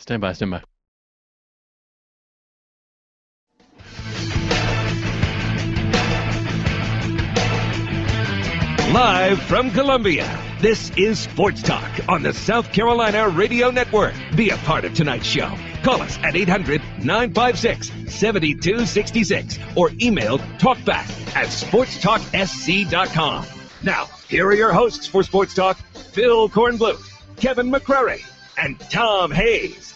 Stand by, stand by. Live from Columbia, this is Sports Talk on the South Carolina Radio Network. Be a part of tonight's show. Call us at 800-956-7266 or email talkback@sportstalksc.com. Now, here are your hosts for Sports Talk, Phil Kornbluth, Kevin McCrary, and Tom Hayes.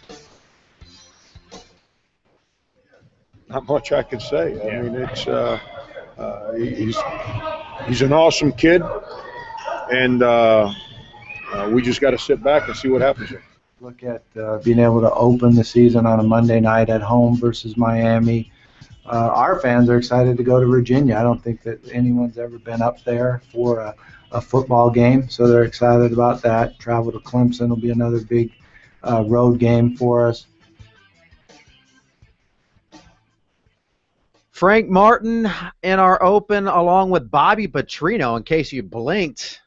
Not much I can say. I mean, it's he's an awesome kid, and we just got to sit back and see what happens. Look at being able to open the season on a Monday night at home versus Miami. Our fans are excited to go to Virginia. I don't think that anyone's ever been up there for a football game, so they're excited about that. Travel to Clemson will be another big road game for us. Frank Martin in our open, along with Bobby Petrino. In case you blinked,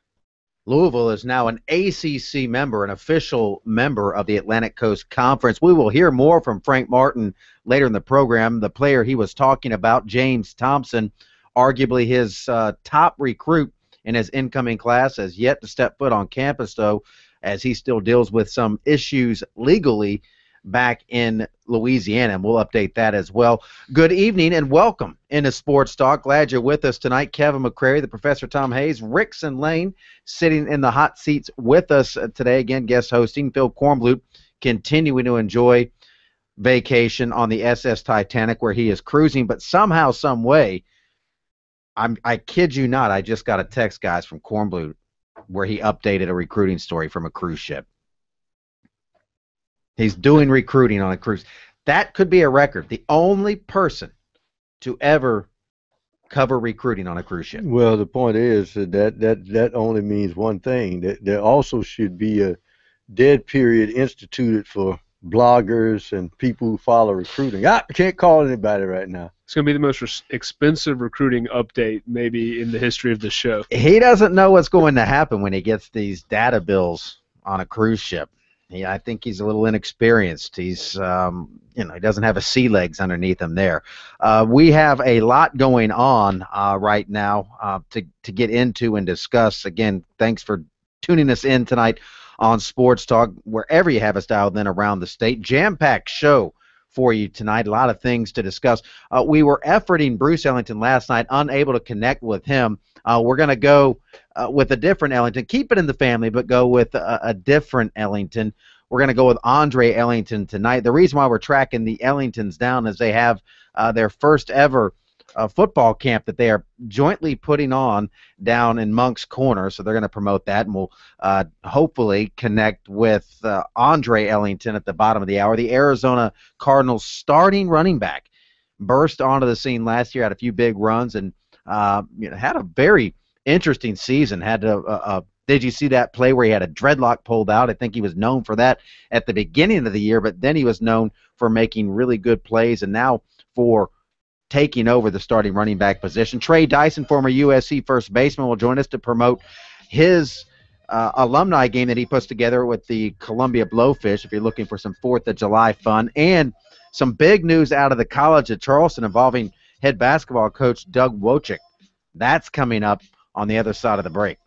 Louisville is now an ACC member, an official member of the Atlantic Coast Conference. We will hear more from Frank Martin later in the program. The player he was talking about, James Thompson, arguably his top recruit in his incoming class, has yet to step foot on campus, though, as he still deals with some issues legally back in Louisiana, and we'll update that as well. Good evening and welcome into Sports Talk. Glad you're with us tonight. Kevin McCrary, the Professor Tom Hayes, Rickson Lane sitting in the hot seats with us today. Again, guest hosting Phil Kornbluth, continuing to enjoy vacation on the SS Titanic where he is cruising, but somehow, some way, I kid you not, I just got a text, guys, from Kornbluth where he updated a recruiting story from a cruise ship. He's doing recruiting on a cruise. That could be a record. The only person to ever cover recruiting on a cruise ship. Well, the point is that only means one thing. That there also should be a dead period instituted for bloggers and people who follow recruiting. I can't call anybody right now. It's going to be the most expensive recruiting update maybe in the history of the show. He doesn't know what's going to happen when he gets these data bills on a cruise ship. I think he's a little inexperienced. He's, he doesn't have a sea legs underneath him there. We have a lot going on right now to get into and discuss. Again, thanks for tuning us in tonight on Sports Talk, wherever you have us dialed in around the state. Jam-packed show for you tonight. A lot of things to discuss. We were efforting Bruce Ellington last night, unable to connect with him. We're going to go with a different Ellington. Keep it in the family, but go with a different Ellington. We're going to go with Andre Ellington tonight. The reason why we're tracking the Ellingtons down is they have their first ever football camp that they are jointly putting on down in Monk's Corner, so they're going to promote that, and we'll hopefully connect with Andre Ellington at the bottom of the hour. The Arizona Cardinals starting running back burst onto the scene last year, had a few big runs, and had a very interesting season. Did you see that play where he had a dreadlock pulled out? I think he was known for that at the beginning of the year, but then he was known for making really good plays and now for taking over the starting running back position. Trey Dyson, former USC first baseman, will join us to promote his alumni game that he puts together with the Columbia Blowfish, if you're looking for some 4th of July fun, and some big news out of the College of Charleston involving head basketball coach Doug Wojcik. That's coming up on the other side of the break.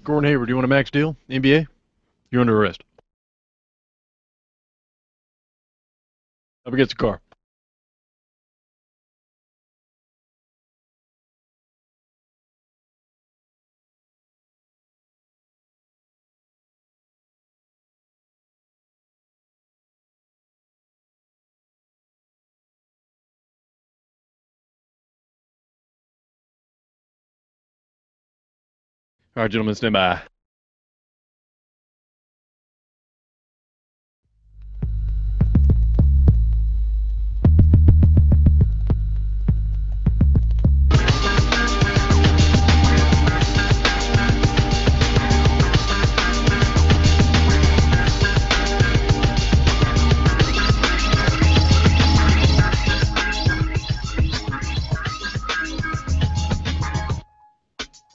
Gordon Hayward, do you want a max deal? NBA? You're under arrest. Up against the car. All right, gentlemen, stand by.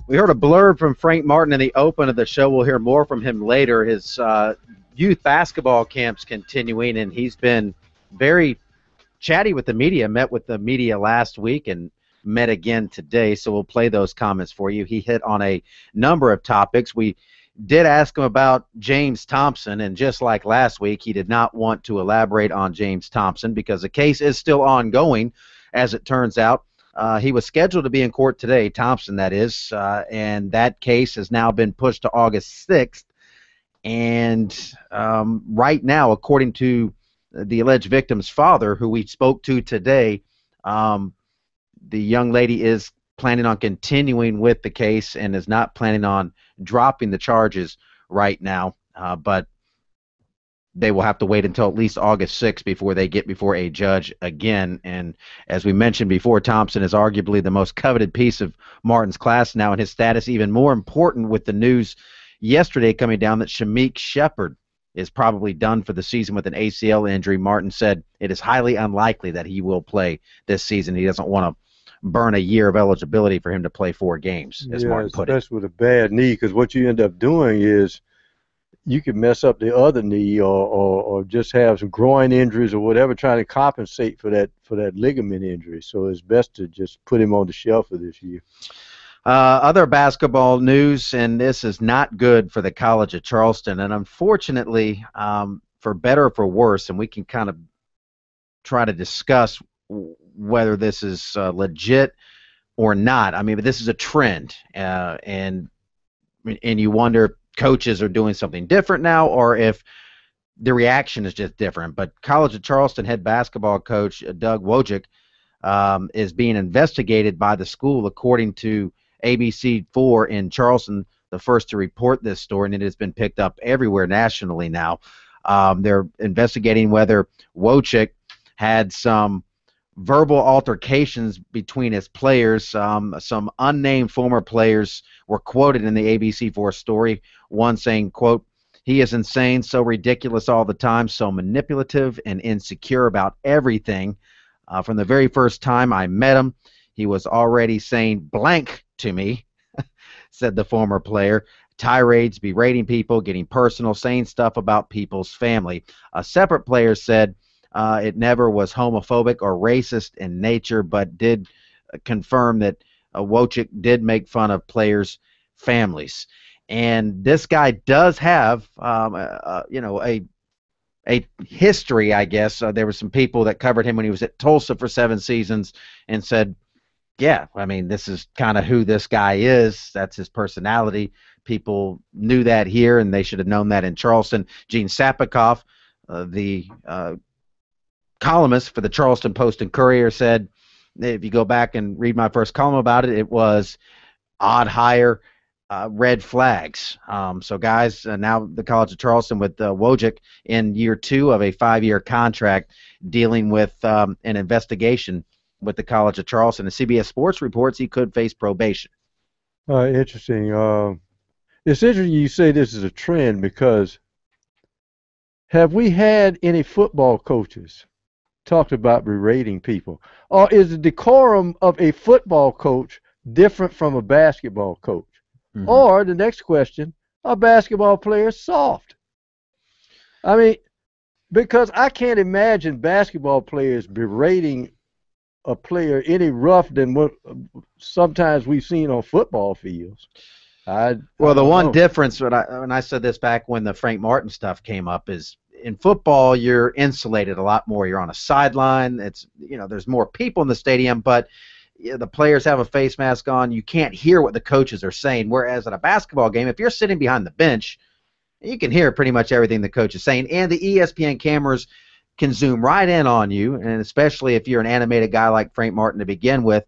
We heard a blurb from Frank Martin in the open of the show. We'll hear more from him later. His youth basketball camp's continuing, and he's been very chatty with the media. Met with the media last week and met again today, so we'll play those comments for you. He hit on a number of topics. We did ask him about James Thompson, and just like last week, he did not want to elaborate on James Thompson because the case is still ongoing, as it turns out. He was scheduled to be in court today, Thompson, that is, and that case has now been pushed to August 6th. And right now, according to the alleged victim's father, who we spoke to today, the young lady is planning on continuing with the case and is not planning on dropping the charges right now, but they will have to wait until at least August 6th before they get before a judge again. And as we mentioned before, Thompson is arguably the most coveted piece of Martin's class now, and his status even more important with the news yesterday coming down that Shameik Shepherd is probably done for the season with an ACL injury. Martin said it is highly unlikely that he will play this season. He doesn't want to burn a year of eligibility for him to play 4 games, as Martin put it. Especially with a bad knee, because what you end up doing is you could mess up the other knee or just have some groin injuries or whatever trying to compensate for that ligament injury. So it's best to just put him on the shelf for this year. Other basketball news, and this is not good for the College of Charleston, and unfortunately, for better or for worse, and we can kind of try to discuss whether this is legit or not. I mean, but this is a trend, and you wonder if coaches are doing something different now or if the reaction is just different. But College of Charleston head basketball coach Doug Wojcik is being investigated by the school, according to ABC4 in Charleston, the first to report this story, and it has been picked up everywhere nationally now. They're investigating whether Wojcik had some verbal altercations between his players. Some unnamed former players were quoted in the ABC4 story, one saying, quote, "He is insane, so ridiculous all the time, so manipulative and insecure about everything. From the very first time I met him, he was already saying blank to me," said the former player. Tirades, berating people, getting personal, saying stuff about people's family. A separate player said it never was homophobic or racist in nature, but did confirm that Wojcik did make fun of players' families. And this guy does have, a history, I guess. There were some people that covered him when he was at Tulsa for 7 seasons and said, yeah, I mean, this is kind of who this guy is. That's his personality. People knew that here, and they should have known that in Charleston. Gene Sapikoff, the columnist for the Charleston Post and Courier, said, if you go back and read my first column about it, it was odd hire, red flags. So, guys, now the College of Charleston with Wojcik in year 2 of a 5-year contract dealing with an investigation with the College of Charleston. And CBS Sports reports he could face probation. Interesting. It's interesting you say this is a trend, because have we had any football coaches talked about berating people? Or is the decorum of a football coach different from a basketball coach? Mm-hmm. Or the next question, are basketball players soft? I mean, because I can't imagine basketball players berating a player any rough than what sometimes we've seen on football fields. Well, the don't one know. difference, when I said this back when the Frank Martin stuff came up, is in football you're insulated a lot more. You're on a sideline. There's more people in the stadium, but the players have a face mask on. You can't hear what the coaches are saying. Whereas at a basketball game, if you're sitting behind the bench, you can hear pretty much everything the coach is saying, and the ESPN cameras can zoom right in on you, and especially if you're an animated guy like Frank Martin to begin with,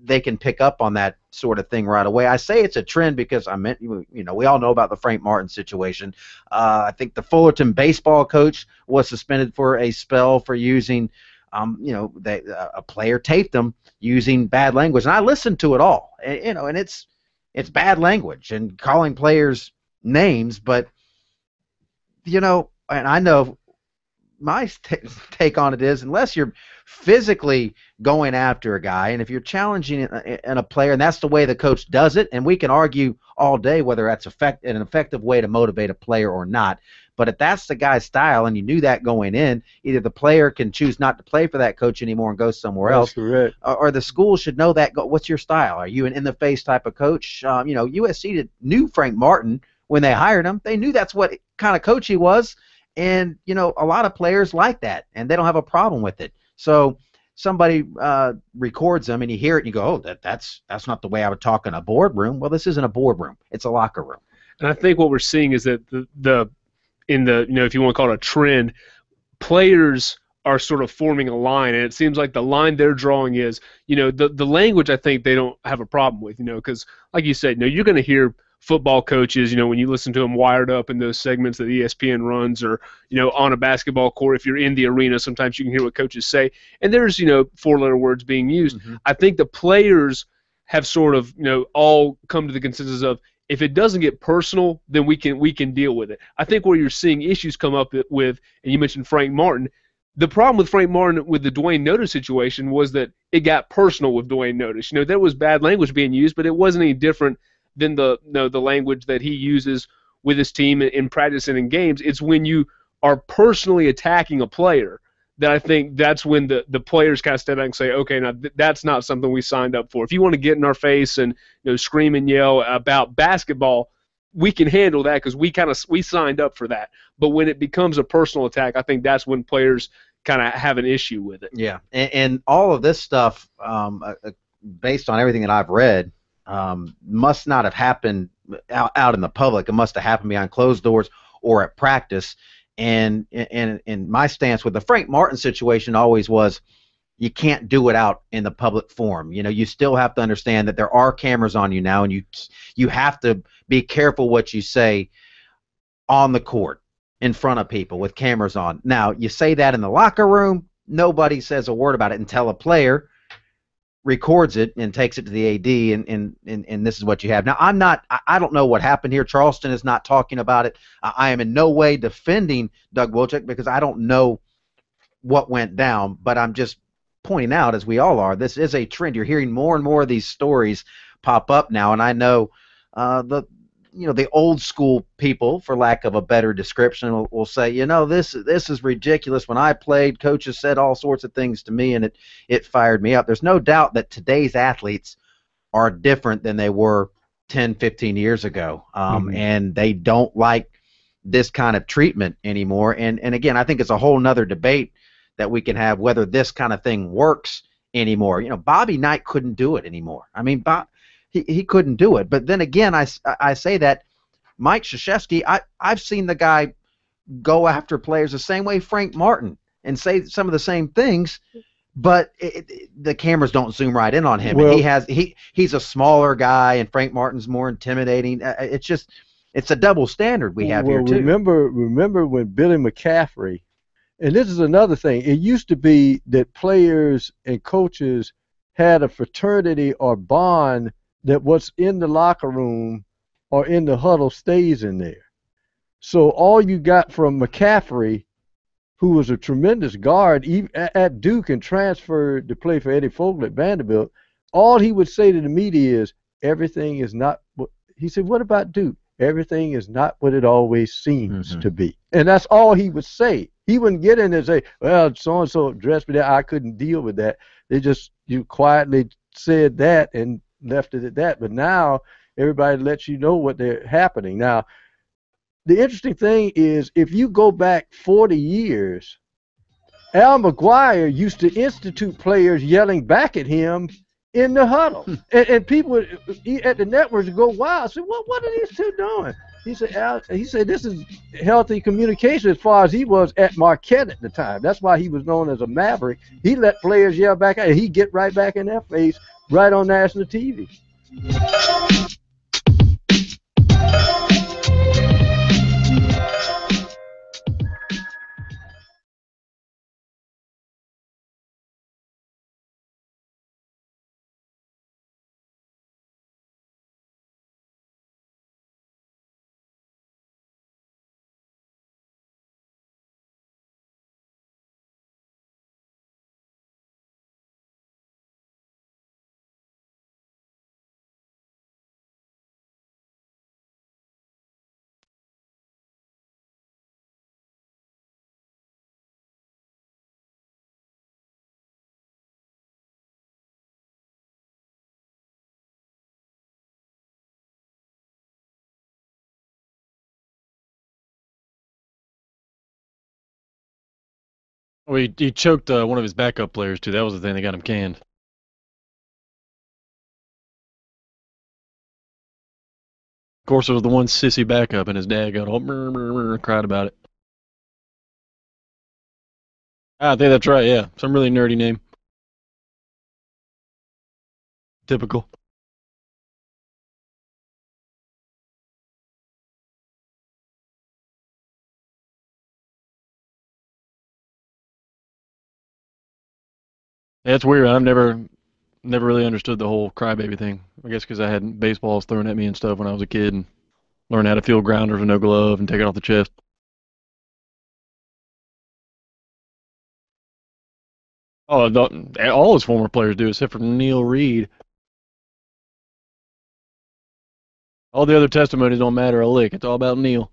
they can pick up on that sort of thing right away. I say it's a trend because we all know about the Frank Martin situation. I think the Fullerton baseball coach was suspended for a spell for using, a player taped them using bad language, and I listened to it all, and it's bad language and calling players names, but and I know my take on it is, unless you're physically going after a guy, and if you're challenging in a player, and that's the way the coach does it, and we can argue all day whether that's an effective way to motivate a player or not, but if that's the guy's style and you knew that going in, either the player can choose not to play for that coach anymore and go somewhere else, correct. or the school should know that. What's your style? Are you an in-the-face type of coach? USC knew Frank Martin when they hired him. They knew that's what kind of coach he was. And, a lot of players like that, and they don't have a problem with it. So somebody records them, and you hear it, and you go, oh, that's not the way I would talk in a boardroom. Well, this isn't a boardroom. It's a locker room. And I think what we're seeing is that if you want to call it a trend, players are sort of forming a line, and it seems like the line they're drawing is, the language I think they don't have a problem with, because like you said, you're going to hear football coaches, when you listen to them wired up in those segments that ESPN runs, or, on a basketball court, if you're in the arena, sometimes you can hear what coaches say, and there's, four-letter words being used. Mm-hmm. I think the players have sort of, all come to the consensus of, if it doesn't get personal, then we can deal with it. I think where you're seeing issues come up with, and you mentioned Frank Martin, the problem with Frank Martin with the Dwayne Notice situation was that it got personal with Dwayne Notice. There was bad language being used, but it wasn't any different than the language that he uses with his team in practice and in games. It's when you are personally attacking a player that I think that's when the players kind of step back and say, okay, now that's not something we signed up for. If you want to get in our face and scream and yell about basketball, we can handle that because we signed up for that. But when it becomes a personal attack, I think that's when players kind of have an issue with it. Yeah, and all of this stuff, based on everything that I've read, must not have happened out in the public. It must have happened behind closed doors or at practice. And my stance with the Frank Martin situation always was, you can't do it out in the public forum. You still have to understand that there are cameras on you now, and you have to be careful what you say on the court in front of people with cameras on. Now, you say that in the locker room, nobody says a word about it until a player records it and takes it to the AD, and this is what you have. Now, I don't know what happened here. Charleston is not talking about it. I am in no way defending Doug Wilczek because I don't know what went down, but I'm just pointing out, as we all are, this is a trend. You're hearing more and more of these stories pop up now, and I know the old school people, for lack of a better description, will say, this is ridiculous. When I played, coaches said all sorts of things to me, and it fired me up. There's no doubt that today's athletes are different than they were 10, 15 years ago, and they don't like this kind of treatment anymore. And again, I think it's a whole nother debate that we can have whether this kind of thing works anymore. Bobby Knight couldn't do it anymore. I mean, he couldn't do it. But then again, I say that Mike Krzyzewski, I've seen the guy go after players the same way Frank Martin and say some of the same things, but the cameras don't zoom right in on him. Well, and he's a smaller guy, and Frank Martin's more intimidating. It's a double standard we have here too. Remember when Billy McCaffrey, and this is another thing, it used to be that players and coaches had a fraternity or bond that what's in the locker room or in the huddle stays in there. So all you got from McCaffrey, who was a tremendous guard even at Duke and transferred to play for Eddie Fogel at Vanderbilt, all he would say to the media is, everything is not what he said. What about Duke? Everything is not what it always seems to be. And that's all he would say. He wouldn't get in there and say, well, so-and-so dressed me that. I couldn't deal with that. You quietly said that and left it at that. But now Everybody lets you know what they're happening. Now, the interesting thing is if you go back 40 years, Al McGuire used to institute players yelling back at him in the huddle. And people at the networks would go wild. I said, what are these two doing? He said, this is healthy communication as far as he was at Marquette at the time. That's why he was known as a maverick. He let players yell back at him. He'd get right back in their face right on national TV. Well, he choked one of his backup players, too. That was the thing that got him canned. Of course, it was the one sissy backup, and his dad got all cried about it. I think that's right, yeah. Some really nerdy name. Typical. Yeah, it's weird. I've never really understood the whole crybaby thing. I guess because I had baseballs thrown at me and stuff when I was a kid and learned how to field grounders with no glove and take it off the chest. Oh, all his former players do, except for Neil Reed. All the other testimonies don't matter a lick. It's all about Neil.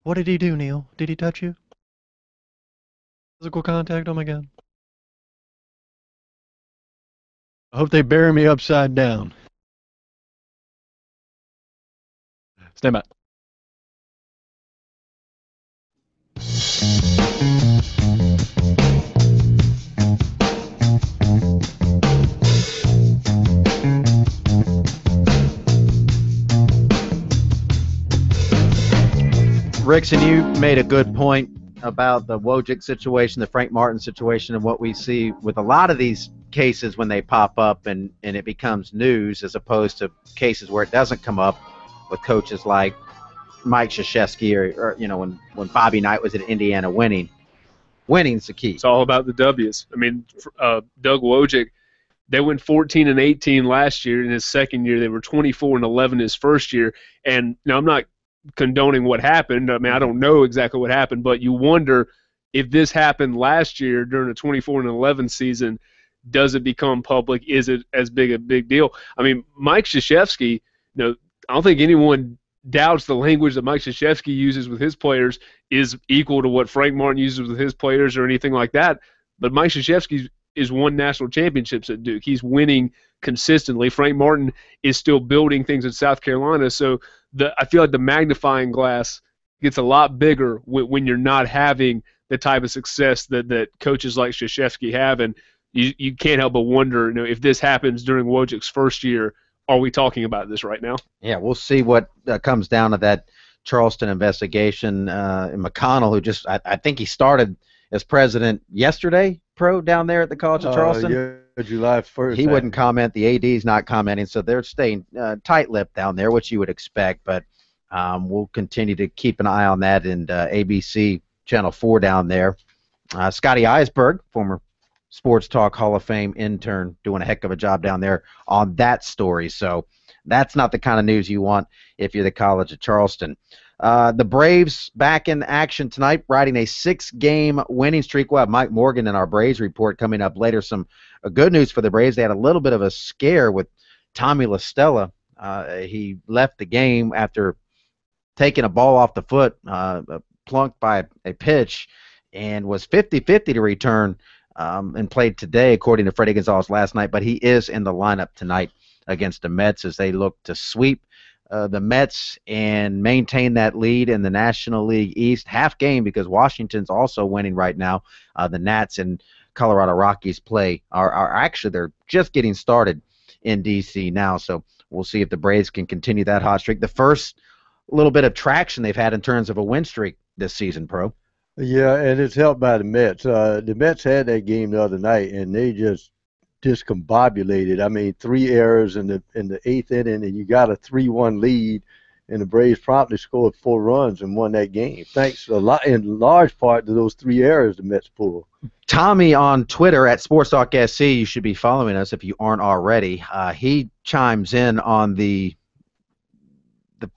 What did he do, Neil? Did he touch you? Physical contact? Oh my God. I hope they bury me upside down. Stand by. Rickson, you made a good point about the Wojcik situation, the Frank Martin situation, and what we see with a lot of these cases when they pop up and it becomes news as opposed to cases where it doesn't come up with coaches like Mike Krzyzewski or when Bobby Knight was at Indiana winning. Winning's the key. It's all about the W's. I mean, Doug Wojcik, they went 14-18 last year. In his second year, they were 24-11 his first year. And now I'm not condoning what happened. I mean, I don't know exactly what happened, but you wonder if this happened last year during the 24-11 season, does it become public? Is it as big a big deal? I mean, Mike Krzyzewski, I don't think anyone doubts the language that Mike Krzyzewski uses with his players is equal to what Frank Martin uses with his players or anything like that. But Mike Krzyzewski is won national championships at Duke. He's winning consistently. Frank Martin is still building things in South Carolina. So I feel like the magnifying glass gets a lot bigger when you're not having the type of success that coaches like Krzyzewski have. And you can't help but wonder, if this happens during Wojcik's first year, are we talking about this right now? Yeah, we'll see what comes down to that Charleston investigation. McConnell, who just, I think he started as president yesterday, down there at the College of Charleston. Yeah, July 1st. He wouldn't comment. The AD's not commenting, so they're staying tight-lipped down there, which you would expect. But we'll continue to keep an eye on that, and ABC Channel 4 down there. Scotty Eisberg, former Sports Talk Hall of Fame intern, doing a heck of a job down there on that story. So that's not the kind of news you want if you're the College of Charleston. The Braves back in action tonight, riding a 6-game winning streak. We'll have Mike Morgan in our Braves report coming up later. Some good news for the Braves. They had a little bit of a scare with Tommy La Stella. He left the game after taking a ball off the foot, plunked by a pitch, and was 50-50 to return and played today, according to Freddie Gonzalez last night. But he is in the lineup tonight against the Mets as they look to sweep the Mets and maintain that lead in the National League East. Half game because Washington's also winning right now. The Nats and Colorado Rockies play are actually, they're just getting started in D.C. now, so we'll see if the Braves can continue that hot streak. The first little bit of traction they've had in terms of a win streak this season, Pro. Yeah, and it's helped by the Mets. The Mets had that game the other night, and they just discombobulated. I mean, 3 errors in the 8th inning, and you got a 3-1 lead, and the Braves promptly scored 4 runs and won that game. Thanks a lot, in large part, to those 3 errors the Mets pulled. Tommy on Twitter at SportsTalk SC, you should be following us if you aren't already. He chimes in on the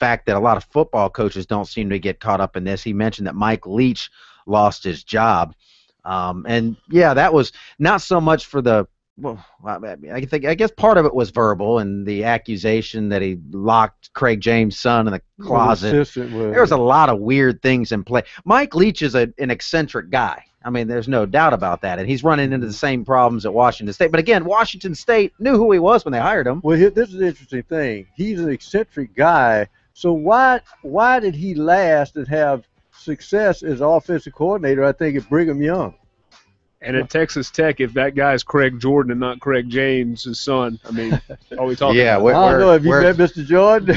fact that a lot of football coaches don't seem to get caught up in this. He mentioned that Mike Leach lost his job. And yeah, that was not so much for the, well, I guess part of it was verbal and the accusation that he locked Craig James' son in the closet. There was a lot of weird things in play. Mike Leach is an eccentric guy. I mean, there's no doubt about that. And he's running into the same problems at Washington State. But again, Washington State knew who he was when they hired him. Well, this is the interesting thing. He's an eccentric guy. So why did he last and have success as offensive coordinator, I think, at Brigham Young? And at Texas Tech, if that guy is Craig Jordan and not Craig James' son, I mean, are we talking about? I don't know. Have you met Mr. Jordan?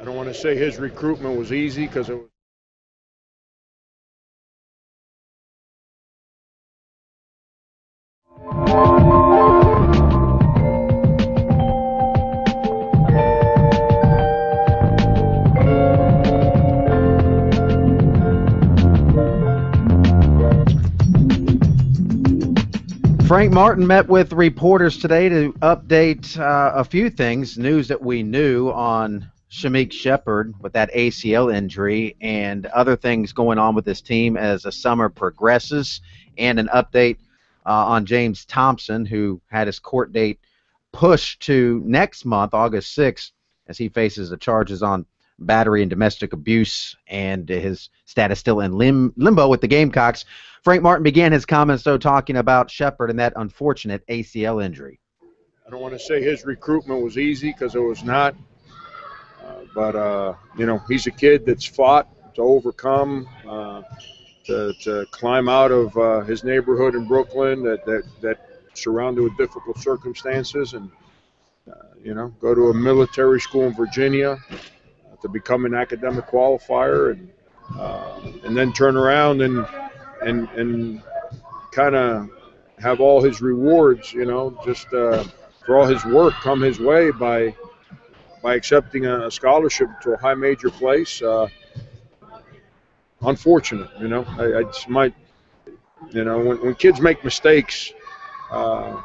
I don't want to say his recruitment was easy because it was. Frank Martin met with reporters today to update a few things, news that we knew on Shamik Shepard with that ACL injury and other things going on with his team as the summer progresses, and an update on James Thompson, who had his court date pushed to next month, August 6th, as he faces the charges on battery and domestic abuse, and his status still in limbo with the Gamecocks. Frank Martin began his comments, though, talking about Shepard and that unfortunate ACL injury. I don't want to say his recruitment was easy because it was not, but he's a kid that's fought to overcome, to climb out of his neighborhood in Brooklyn that surrounded with difficult circumstances, and go to a military school in Virginia to become an academic qualifier, and then turn around and kind of have all his rewards, just for all his work come his way by accepting a scholarship to a high major place. Unfortunate, I just might, when kids make mistakes, I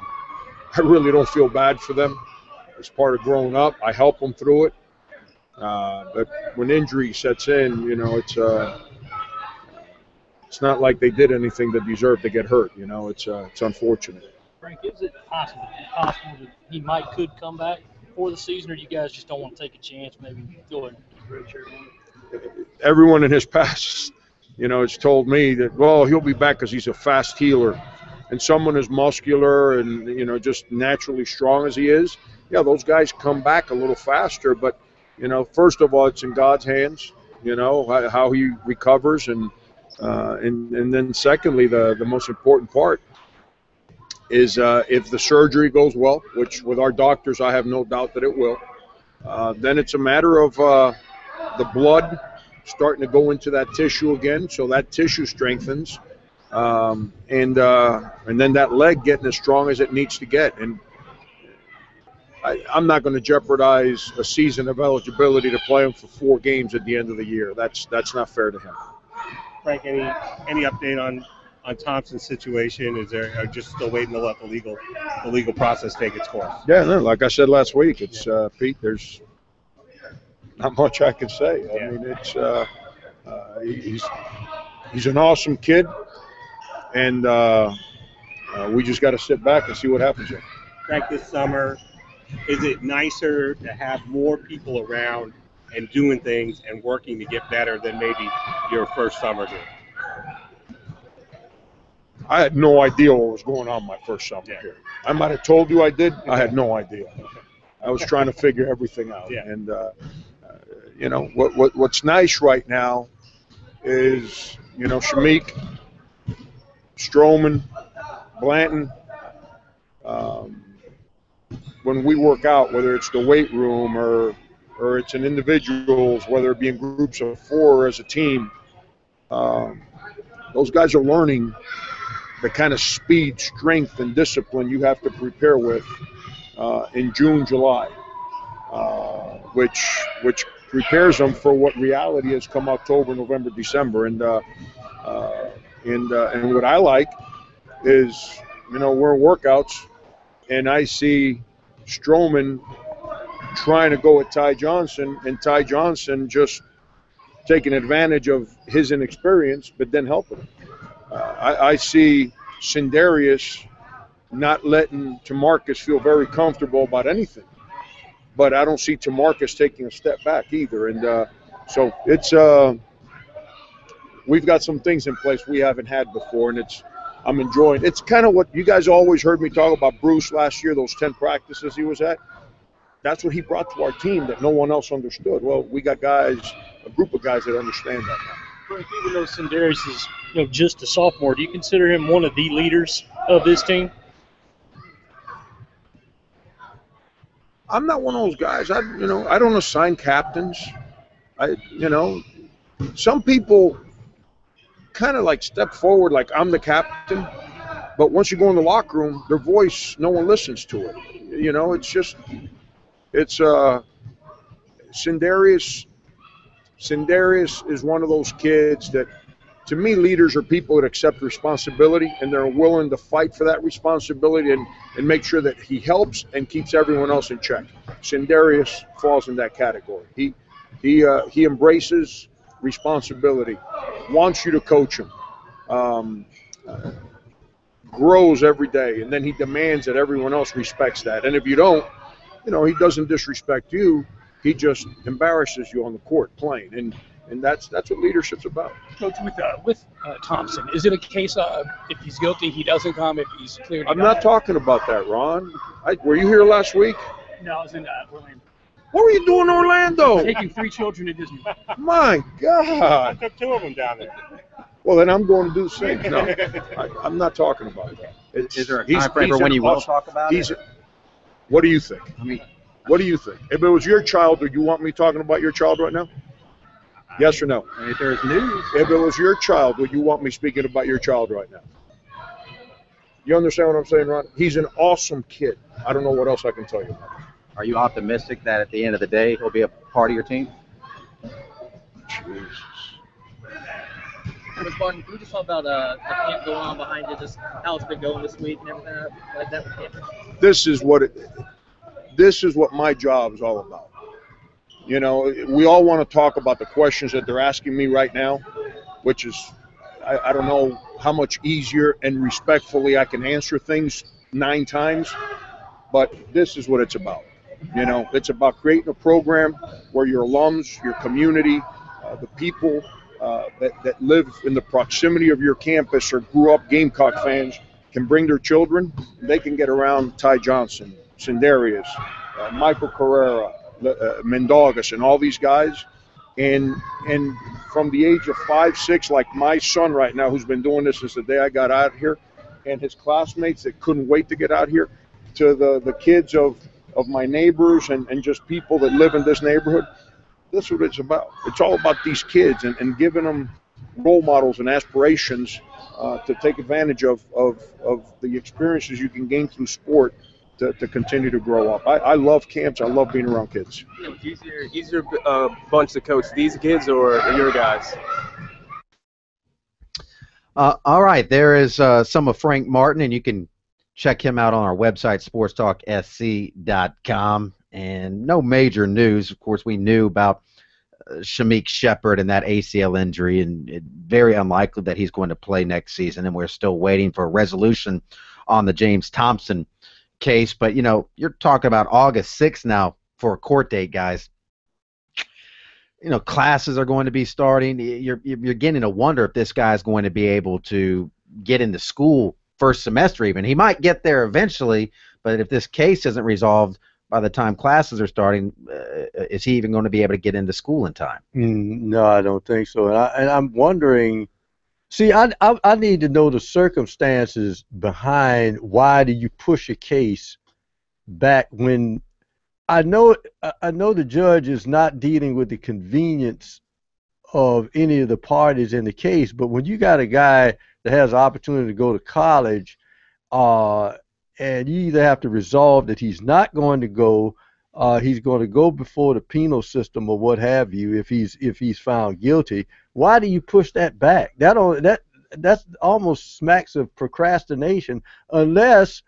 really don't feel bad for them. It's part of growing up. I help them through it. But when injury sets in, it's not like they did anything that deserved to get hurt. It's unfortunate. Frank, is it possible that he could come back for the season, or you guys just don't want to take a chance? Maybe go ahead and redshirt him? Everyone in his past, has told me that, well, he'll be back because he's a fast healer. And someone as muscular and, just naturally strong as he is, yeah, those guys come back a little faster. But, first of all, it's in God's hands, how he recovers. And then secondly, the most important part is if the surgery goes well, which with our doctors I have no doubt that it will, then it's a matter of the blood starting to go into that tissue again, so that tissue strengthens, and then that leg getting as strong as it needs to get. And I'm not going to jeopardize a season of eligibility to play him for 4 games at the end of the year. That's not fair to him. Frank, any update on Thompson's situation? Is there just still waiting to let the legal process take its course? Yeah, no, like I said last week, it's Pete. There's not much I can say. Yeah. I mean, it's he's an awesome kid, and we just got to sit back and see what happens here. Frank, this summer, is it nicer to have more people around and doing things and working to get better than maybe your first summer here? I had no idea what was going on my first summer here. I might have told you I did. I had no idea. I was trying to figure everything out. Yeah. And what's nice right now is Shamik, Stroman, Blanton. When we work out, whether it's the weight room or it's in individuals, whether it be in groups of 4 or as a team, those guys are learning the kind of speed, strength, and discipline you have to prepare with in June, July, which prepares them for what reality has come October, November, December. And what I like is, we're in workouts, and I see Stroman trying to go at Ty Johnson, and Ty Johnson just taking advantage of his inexperience, but then helping him. I see Sindarius not letting Tamarcus feel very comfortable about anything, but I don't see Tamarcus taking a step back either. And so it's we've got some things in place we haven't had before, and I'm enjoying. It's kind of what you guys always heard me talk about Bruce last year, those 10 practices he was at. That's what he brought to our team that no one else understood. Well, we got guys, a group of guys that understand that now. Frank, even though Sindarius is just a sophomore, do you consider him one of the leaders of this team? I'm not one of those guys. I don't assign captains. Some people kind of like step forward like I'm the captain, but once you go in the locker room, their voice, no one listens to it. Sindarius is one of those kids that, to me, leaders are people that accept responsibility and they're willing to fight for that responsibility and make sure that he helps and keeps everyone else in check. Sindarius falls in that category. He embraces responsibility, wants you to coach him, grows every day, and then he demands that everyone else respects that. And if you don't, he doesn't disrespect you. He just embarrasses you on the court playing, and that's what leadership's about. Coach, with Thompson, is it a case of if he's guilty, he doesn't come? If he's cleared, I'm not talking about that, Ron. Were you here last week? No, I was in Orlando. What were you doing in Orlando? Taking 3 children to Disney. My God! I took 2 of them down there. Well, then I'm going to do the same. No, I'm not talking about that. Is there a time frame for when you will talk about it? What do you think? I mean, what do you think? If it was your child, would you want me talking about your child right now? Yes or no? If there's news. If it was your child, would you want me speaking about your child right now? You understand what I'm saying, Ron? He's an awesome kid. I don't know what else I can tell you about him. Are you optimistic that at the end of the day he'll be a part of your team? Jesus. Coach Barton, can you just talk about the camp going on behind you, just how it's been going this week and everything like that with campus? This is what my job is all about. We all want to talk about the questions that they're asking me right now, which is, I don't know how much easier and respectfully I can answer things 9 times, but this is what it's about. It's about creating a program where your alums, your community, the people that live in the proximity of your campus or grew up Gamecock fans can bring their children. They can get around Ty Johnson, Sindarius, Michael Carrera, Mendogas, and all these guys. And from the age of 5, 6, like my son right now, who's been doing this since the day I got out here, and his classmates that couldn't wait to get out here, to the kids of my neighbors and just people that live in this neighborhood. That's what it's about. It's all about these kids and giving them role models and aspirations to take advantage of the experiences you can gain through sport to continue to grow up. I love camps. I love being around kids. Easier bunch to coach, these kids or your guys? All right, there is some of Frank Martin, and you can check him out on our website, sportstalksc.com. And no major news. Of course, we knew about Shamik Shepard and that ACL injury, and it's very unlikely that he's going to play next season, and we're still waiting for a resolution on the James Thompson case. But, you're talking about August 6th now for a court date, guys. Classes are going to be starting. You're beginning to wonder if this guy's going to be able to get into school first semester even. He might get there eventually, but if this case isn't resolved by the time classes are starting, is he even going to be able to get into school in time? No, I don't think so. And I'm wondering, see, I need to know the circumstances behind why do you push a case back when I know the judge is not dealing with the convenience of any of the parties in the case, but when you got a guy that has the opportunity to go to college, and you either have to resolve that he's not going to go, he's going to go before the penal system or what have you if he's found guilty. Why do you push that back? That's almost smacks of procrastination, unless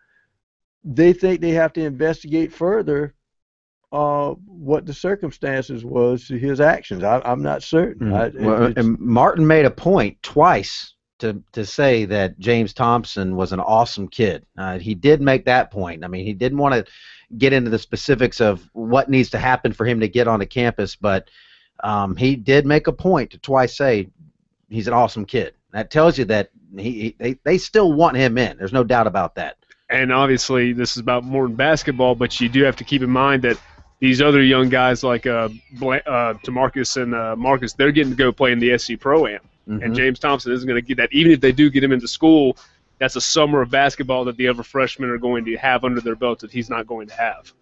they think they have to investigate further what the circumstances was to his actions. I'm not certain. And Martin made a point twice to say that James Thompson was an awesome kid. He did make that point. I mean, he didn't want to get into the specifics of what needs to happen for him to get onto campus, but he did make a point to twice say he's an awesome kid. That tells you that they still want him in. There's no doubt about that. And obviously this is about more than basketball, but you do have to keep in mind that these other young guys like Tamarcus and Marcus, they're getting to go play in the SC Pro-Am. Mm-hmm. And James Thompson isn't going to get that. Even if they do get him into school, that's a summer of basketball that the other freshmen are going to have under their belt that he's not going to have.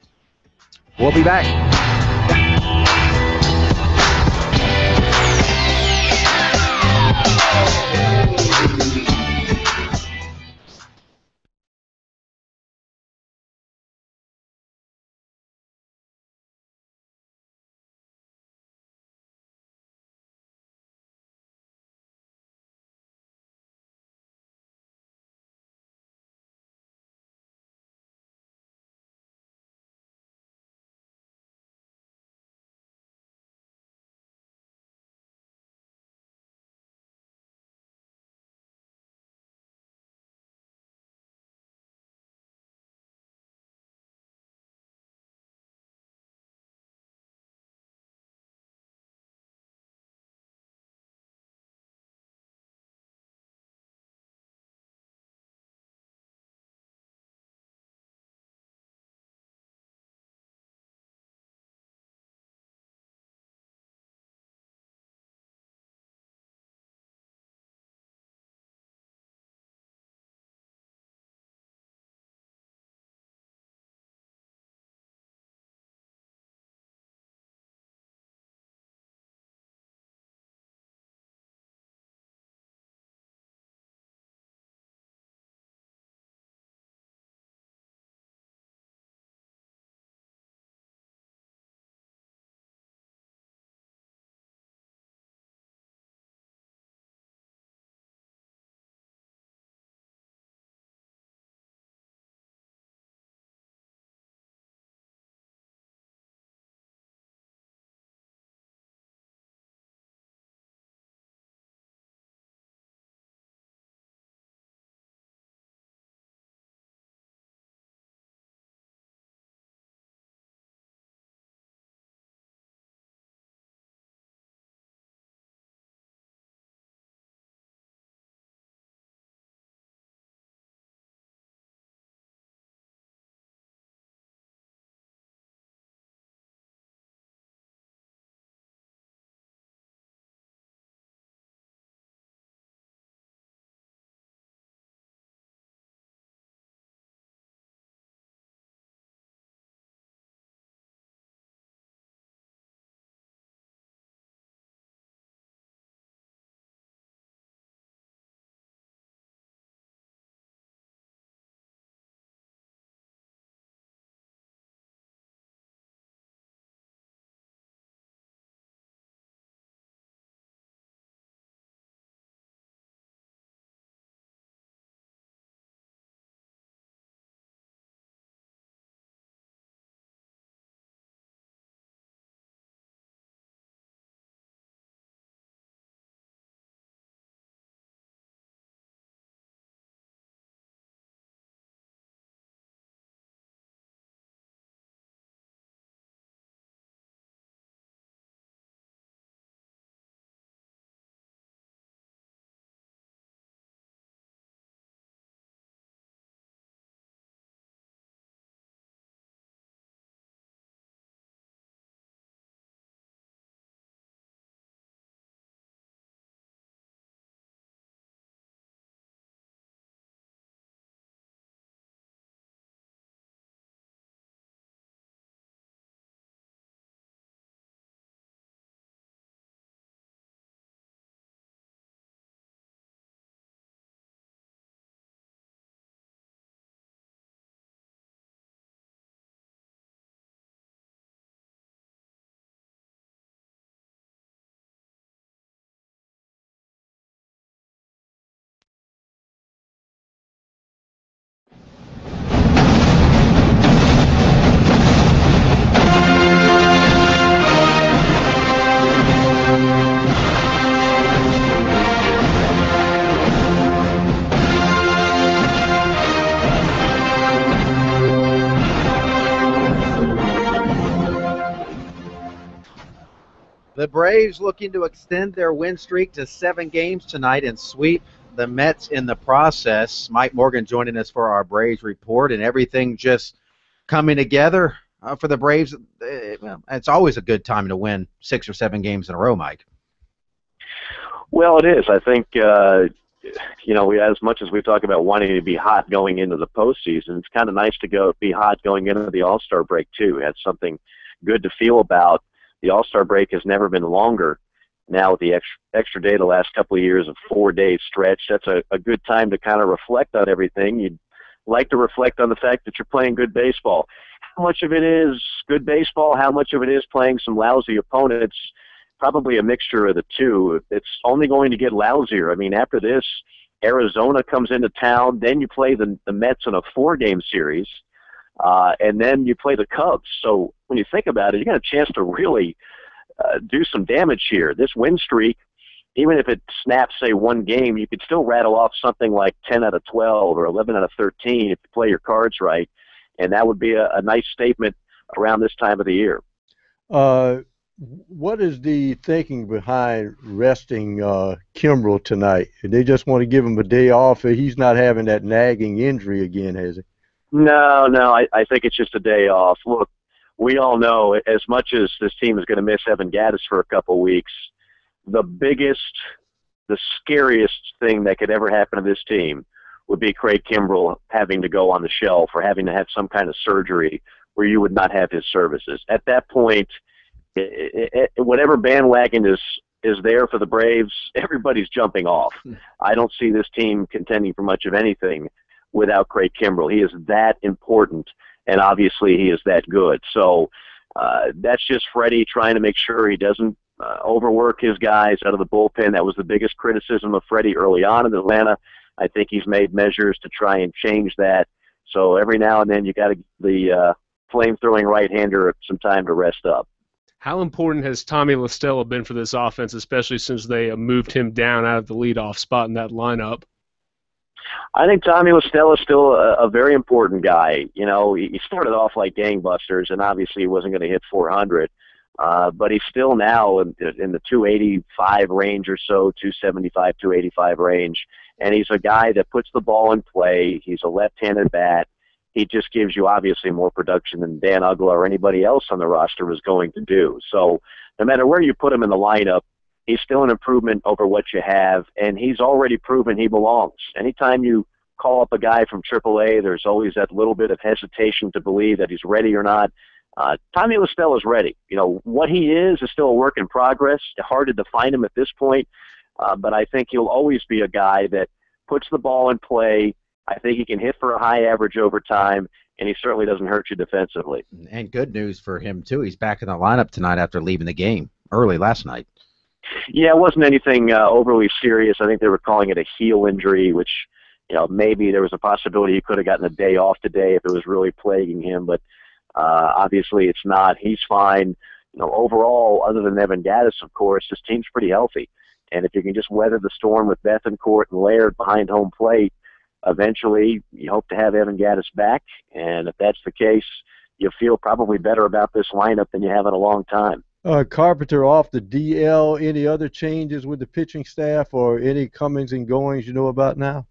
We'll be back. The Braves looking to extend their win streak to 7 games tonight and sweep the Mets in the process. Mike Morgan joining us for our Braves report, and everything just coming together for the Braves. Well, it's always a good time to win 6 or 7 games in a row, Mike. Well, it is. I think, as much as we talk about wanting to be hot going into the postseason, it's kind of nice to be hot going into the All-Star break, too. It had something good to feel about. The All-Star break has never been longer. Now with the extra day the last couple of years, a 4-day stretch, that's a good time to kind of reflect on everything. You'd like to reflect on the fact that you're playing good baseball. How much of it is good baseball? How much of it is playing some lousy opponents? Probably a mixture of the two. It's only going to get lousier. I mean, after this, Arizona comes into town. Then you play the Mets in a 4-game series, and then you play the Cubs. So when you think about it, you got a chance to really do some damage here. This win streak, even if it snaps, say, 1 game, you could still rattle off something like 10 out of 12 or 11 out of 13 if you play your cards right, and that would be a nice statement around this time of the year. What is the thinking behind resting Kimbrel tonight? They just want to give him a day off, or he's not having that nagging injury again, has he? No, I think it's just a day off. Look, we all know, as much as this team is going to miss Evan Gattis for a couple of weeks, the scariest thing that could ever happen to this team would be Craig Kimbrel having to go on the shelf or having to have some kind of surgery where you would not have his services. At that point, whatever bandwagon is there for the Braves, everybody's jumping off. I don't see this team contending for much of anything without Craig Kimbrel. He is that important, and obviously he is that good. So that's just Freddie trying to make sure he doesn't overwork his guys out of the bullpen. That was the biggest criticism of Freddie early on in Atlanta. I think he's made measures to try and change that. So every now and then you got to give the flame-throwing right-hander some time to rest up. How important has Tommy La Stella been for this offense, especially since they moved him down out of the leadoff spot in that lineup? I think Tommy La Stella is still a very important guy. You know, he started off like gangbusters, and obviously he wasn't going to hit 400. But he's still now in the 285 range or so, 275, 285 range. And he's a guy that puts the ball in play. He's a left-handed bat. He just gives you obviously more production than Dan Uggla or anybody else on the roster was going to do. So no matter where you put him in the lineup, he's still an improvement over what you have, and he's already proven he belongs. Anytime you call up a guy from AAA, there's always that little bit of hesitation to believe that he's ready or not. Tommy La Stella is ready. You know, what he is still a work in progress. It's hard to define him at this point, but I think he'll always be a guy that puts the ball in play. I think he can hit for a high average over time, and he certainly doesn't hurt you defensively. And good news for him, too. He's back in the lineup tonight after leaving the game early last night. Yeah, it wasn't anything overly serious. I think they were calling it a heel injury, which, you know, maybe there was a possibility he could have gotten a day off today if it was really plaguing him, but obviously it's not. He's fine. You know, overall, other than Evan Gattis, of course, this team's pretty healthy. And if you can just weather the storm with Bethancourt and Laird behind home plate, eventually you hope to have Evan Gattis back. And if that's the case, you'll feel probably better about this lineup than you have in a long time. Carpenter off the DL. Any other changes with the pitching staff or any comings and goings you know about now?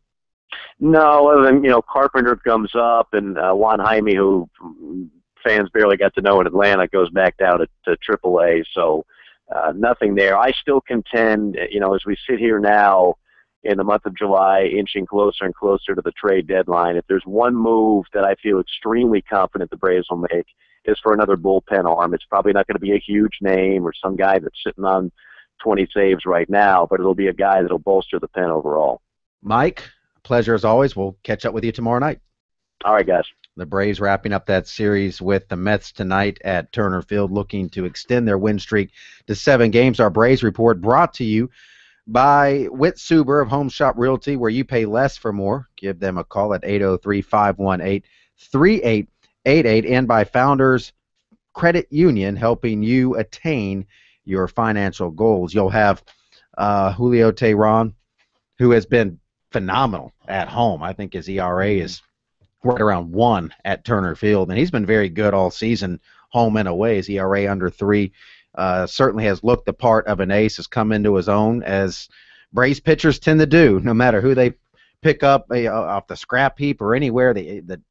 No, other than, you know, Carpenter comes up and Juan Jaime, who fans barely got to know in Atlanta, goes back down to AAA. So nothing there. I still contend, you know, as we sit here now in the month of July, inching closer and closer to the trade deadline, if there's one move that I feel extremely confident the Braves will make, is for another bullpen arm. It's probably not going to be a huge name or some guy that's sitting on 20 saves right now, but it'll be a guy that'll bolster the pen overall. Mike, pleasure as always. We'll catch up with you tomorrow night. All right, guys. The Braves wrapping up that series with the Mets tonight at Turner Field, looking to extend their win streak to 7 games. Our Braves report brought to you by Whit Suber of Home Shop Realty, where you pay less for more. Give them a call at 803-518-3888, and by Founders Credit Union, helping you attain your financial goals. You'll have Julio Teheran, who has been phenomenal at home. I think his ERA is right around 1 at Turner Field, and he's been very good all season, home and away. His ERA under 3, certainly has looked the part of an ace, has come into his own, as Braves pitchers tend to do, no matter who they pick up off the scrap heap or anywhere, the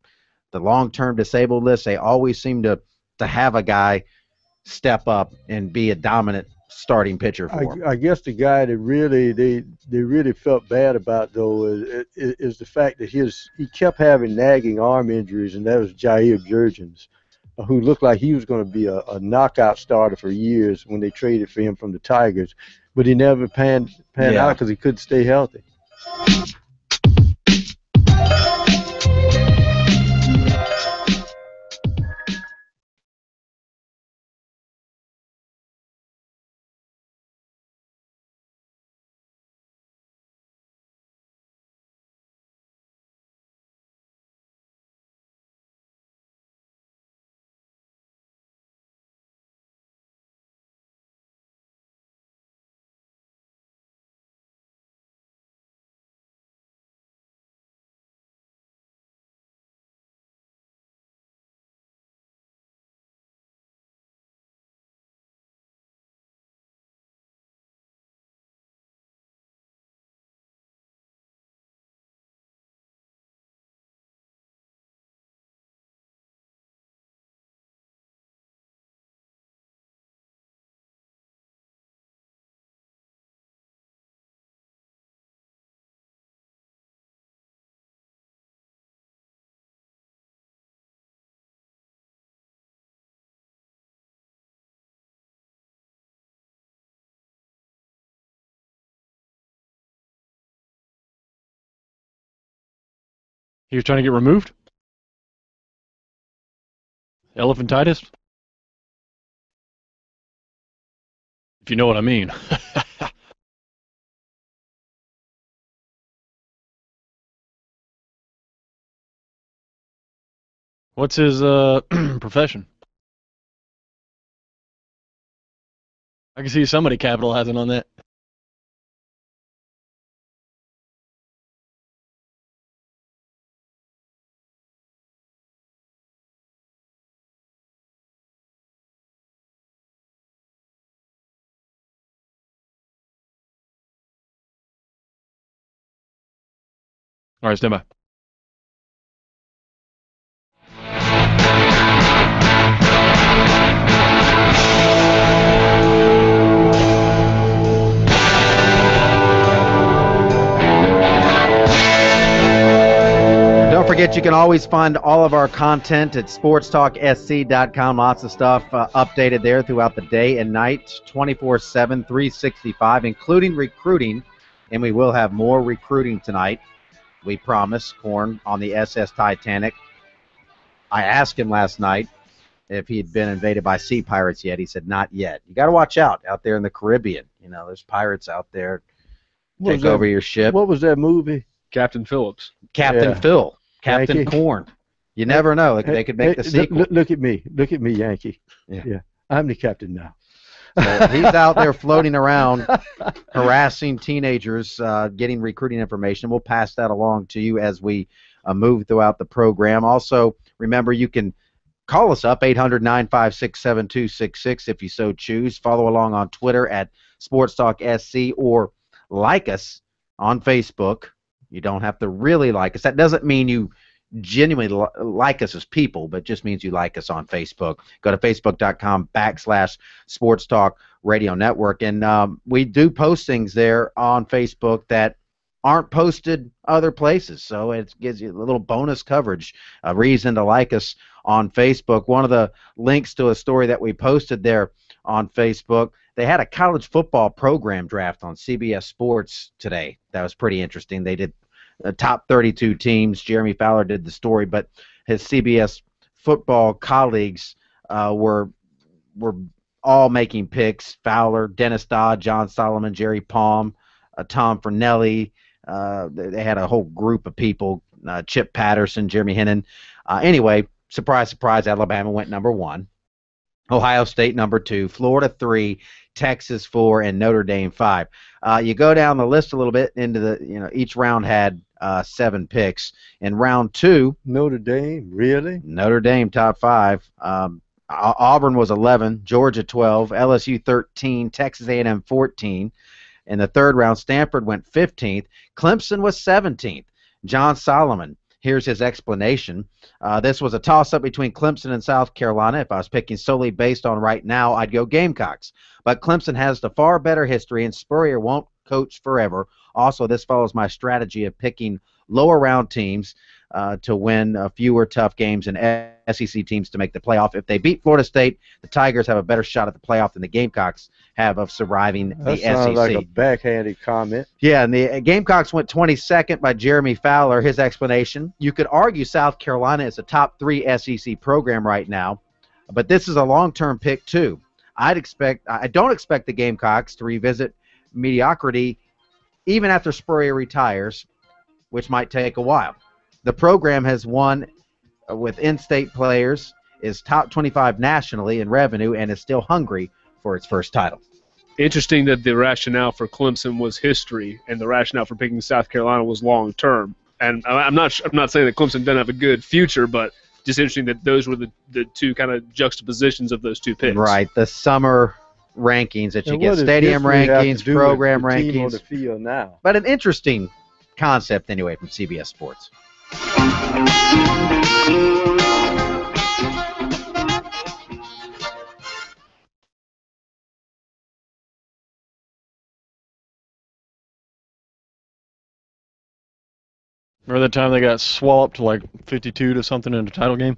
long-term disabled list, they always seem to have a guy step up and be a dominant starting pitcher for him. I guess the guy that really they really felt bad about, though, is the fact that he kept having nagging arm injuries, and that was Jair Jurgens, who looked like he was going to be a knockout starter for years when they traded for him from the Tigers, but he never panned out because he couldn't stay healthy. He was trying to get removed? Elephantitis? If you know what I mean. What's his profession? I can see somebody capitalizing on that. All right, stand by. Don't forget, you can always find all of our content at sportstalksc.com. Lots of stuff updated there throughout the day and night, 24/7, 365, including recruiting. And we will have more recruiting tonight. We promise. Corn on the SS Titanic. I asked him last night if he had been invaded by sea pirates yet. He said not yet. You got to watch out there in the Caribbean. You know, there's pirates out there. Take over your ship. What was that movie? Captain Phillips. Captain Phil. Captain Yankee. Corn. You never know. They could make the sequel. Look at me. Look at me, Yankee. Yeah. I'm the captain now. So he's out there floating around, harassing teenagers, getting recruiting information. We'll pass that along to you as we move throughout the program. Also, remember, you can call us up, 800-956-7266 if you so choose. Follow along on Twitter at SportsTalkSC or like us on Facebook. You don't have to really like us. That doesn't mean you genuinely like us as people, but just means you like us on Facebook. Go to facebook.com/Sports Talk Radio Network. And we do post things there on Facebook that aren't posted other places. So it gives you a little bonus coverage, a reason to like us on Facebook. One of the links to a story that we posted there on Facebook, they had a college football program draft on CBS Sports today. That was pretty interesting. They did the top 32 teams. Jeremy Fowler did the story, but his CBS football colleagues were all making picks. Fowler, Dennis Dodd, John Solomon, Jerry Palm, Tom Fernelli. They had a whole group of people, Chip Patterson, Jeremy Hennon. Anyway, surprise, surprise, Alabama went number 1. Ohio State number 2, Florida 3, Texas 4, and Notre Dame 5. You go down the list a little bit into the, each round had 7 picks. In round 2, Notre Dame, really? Notre Dame top 5. Auburn was 11, Georgia 12, LSU 13, Texas A&M 14. In the third round, Stanford went 15th. Clemson was 17th. John Solomon, here's his explanation. This was a toss-up between Clemson and South Carolina. If I was picking solely based on right now, I'd go Gamecocks. But Clemson has the far better history, and Spurrier won't coach forever. Also, this follows my strategy of picking lower round teams to win fewer tough games and SEC teams to make the playoff. If they beat Florida State, the Tigers have a better shot at the playoff than the Gamecocks have of surviving the That sounds SEC. like a backhanded comment. Yeah, and the Gamecocks went 22nd by Jeremy Fowler. His explanation: you could argue South Carolina is a top 3 SEC program right now, but this is a long-term pick too. I don't expect the Gamecocks to revisit mediocrity even after Spurrier retires, which might take a while. The program has won with in-state players, is top 25 nationally in revenue, and is still hungry for its first title. Interesting that the rationale for Clemson was history, and the rationale for picking South Carolina was long term. And I'm not saying that Clemson doesn't have a good future, but just interesting that those were the two kind of juxtapositions of those two picks. Right, the summer rankings that you And get, what does stadium history have to rankings, do with program the team on rankings. the field now? But an interesting concept anyway from CBS Sports. Remember that time they got swallowed to like 52 to something in the title game?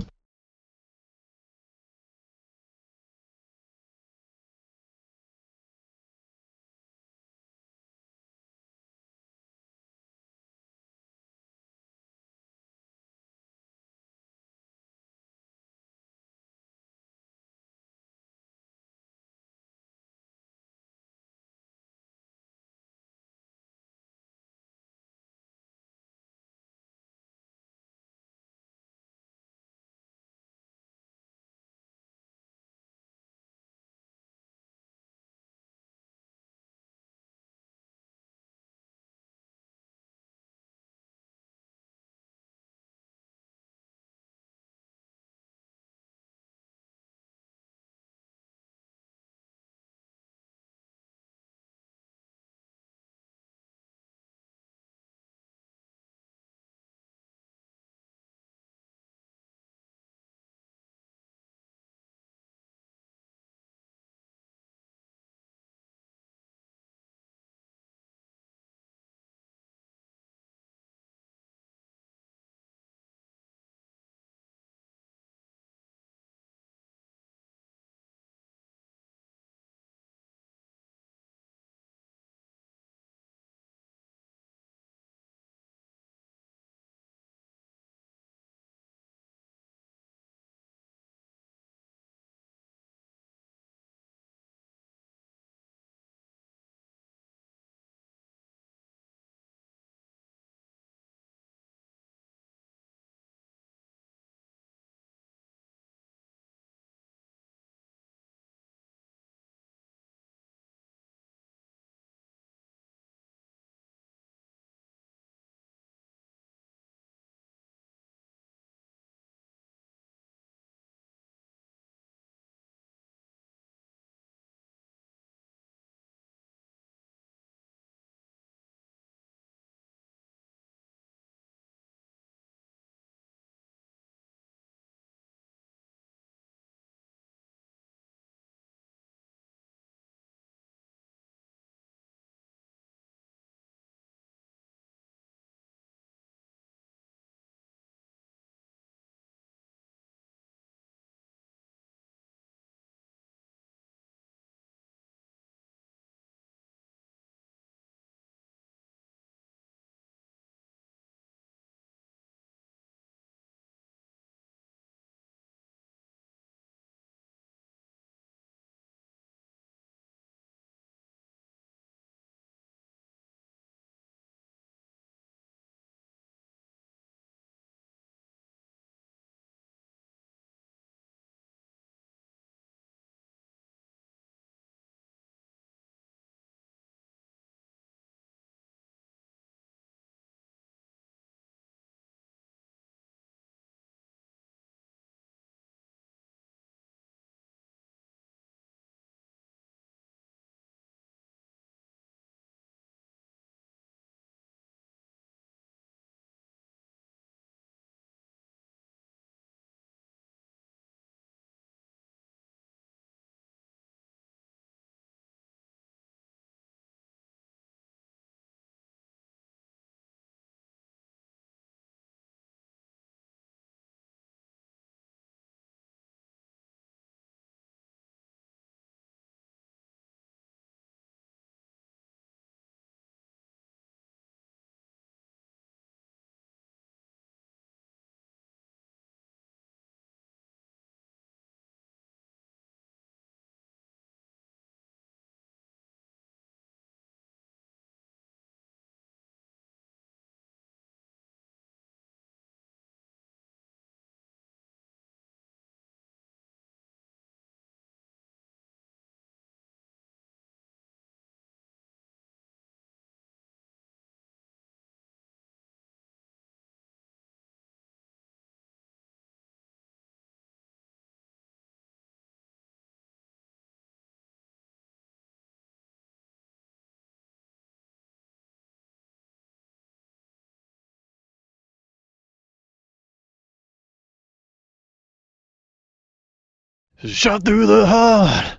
Shot through the heart.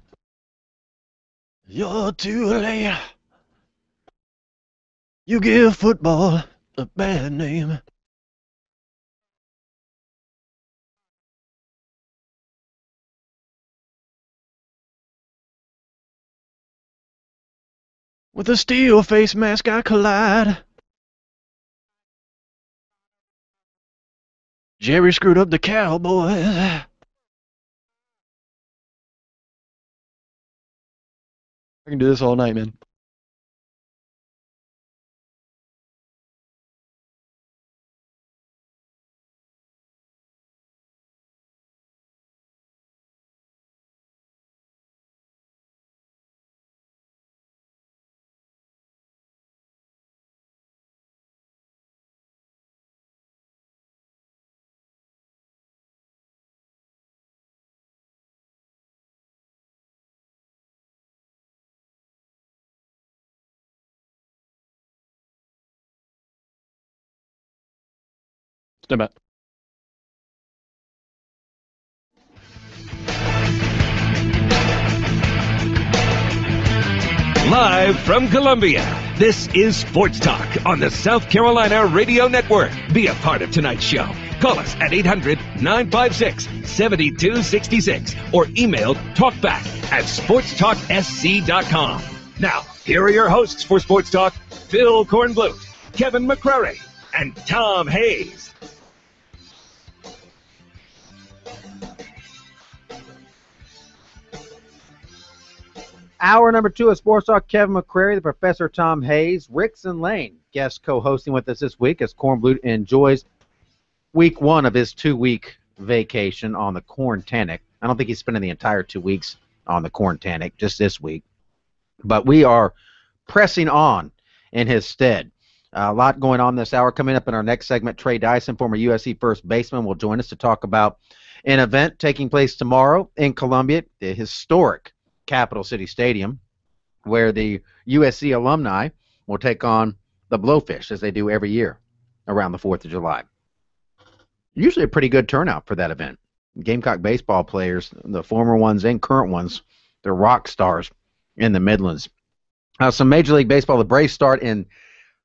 You're too late. You give football a bad name. With a steel face mask I collide. Jerry screwed up the Cowboys. I can do this all night, man. Stand by. Live from Columbia, this is Sports Talk on the South Carolina Radio Network. Be a part of tonight's show. Call us at 800-956-7266 or email talkback@sportstalksc.com. Now, here are your hosts for Sports Talk, Phil Kornblut, Kevin McCrary, and Tom Hayes. Hour number 2 of Sports Talk. Kevin McCrary, the Professor Tom Hayes, Ricks and Lane, guest co-hosting with us this week as Kornblut enjoys week 1 of his 2-week vacation on the Corn Tannic. I don't think he's spending the entire 2 weeks on the Corn Tannic, just this week. But we are pressing on in his stead. A lot going on this hour. Coming up in our next segment, Trey Dyson, former USC first baseman, will join us to talk about an event taking place tomorrow in Columbia, the historic Capital City Stadium, where the USC alumni will take on the Blowfish, as they do every year around the 4th of July. Usually a pretty good turnout for that event. Gamecock baseball players, the former ones and current ones, they're rock stars in the Midlands. Some Major League Baseball, the Braves start in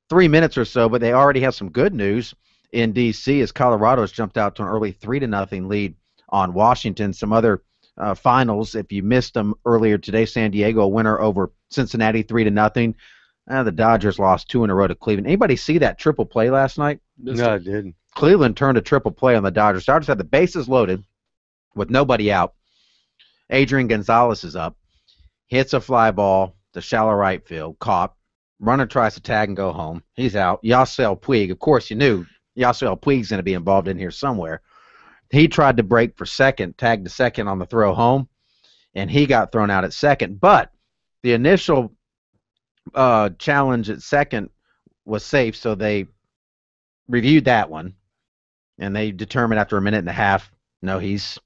3 minutes or so, but they already have some good news in D.C. as Colorado has jumped out to an early 3-0 lead on Washington. Some other finals, if you missed them earlier today, San Diego winner over Cincinnati 3-0. The Dodgers lost 2 in a row to Cleveland. Anybody see that triple play last night? No, I didn't. Cleveland turned a triple play on the Dodgers. Dodgers had the bases loaded with nobody out. Adrian Gonzalez is up, hits a fly ball to shallow right field, caught. Runner tries to tag and go home. He's out. Yasiel Puig, of course you knew Yasiel Puig's going to be involved in here somewhere. He tried to break for second, tagged to second on the throw home, and he got thrown out at second. But the initial challenge at second was safe, so they reviewed that one, and they determined after a minute and a half, no, he's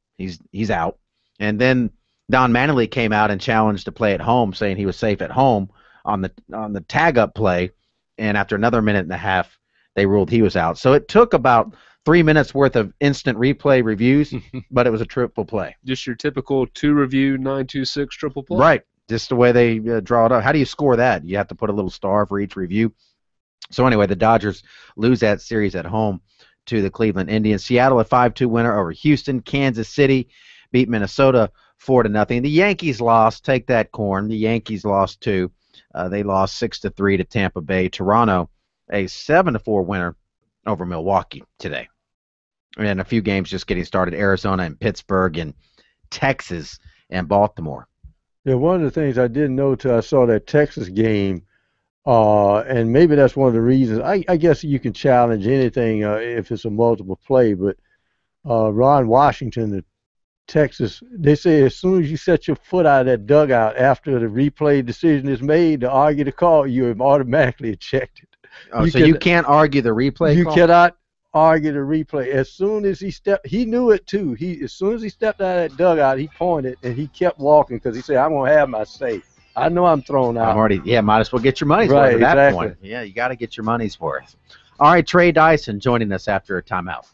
out. And then Don Manley came out and challenged to play at home, saying he was safe at home on the tag-up play, and after another minute and a half, they ruled he was out. So it took about 3 minutes worth of instant replay reviews, but it was a triple play. Just your typical 2-review 9-2-6 triple play. Right, just the way they draw it up. How do you score that? You have to put a little star for each review. So anyway, the Dodgers lose that series at home to the Cleveland Indians. Seattle a 5-2 winner over Houston. Kansas City beat Minnesota 4-0. The Yankees lost. Take that, Corn. The Yankees lost too. They lost 6-3 to Tampa Bay. Toronto a 7-4 winner over Milwaukee today. And a few games just getting started. Arizona and Pittsburgh and Texas and Baltimore. Yeah, one of the things I didn't know till I saw that Texas game, and maybe that's one of the reasons. I guess you can challenge anything if it's a multiple play, but Ron Washington, the Texas, they say as soon as you set your foot out of that dugout after the replay decision is made to argue the call, you are automatically ejected. Oh, so you can't argue the replay You call? cannot argue the replay. As soon as he knew it too. As soon as he stepped out of that dugout, he pointed and he kept walking because he said, "I'm gonna have my say. I know I'm thrown out." Might as well get your money's Right, worth at that exactly. point. Yeah, you got to get your money's worth. All right, Trey Dyson joining us after a timeout.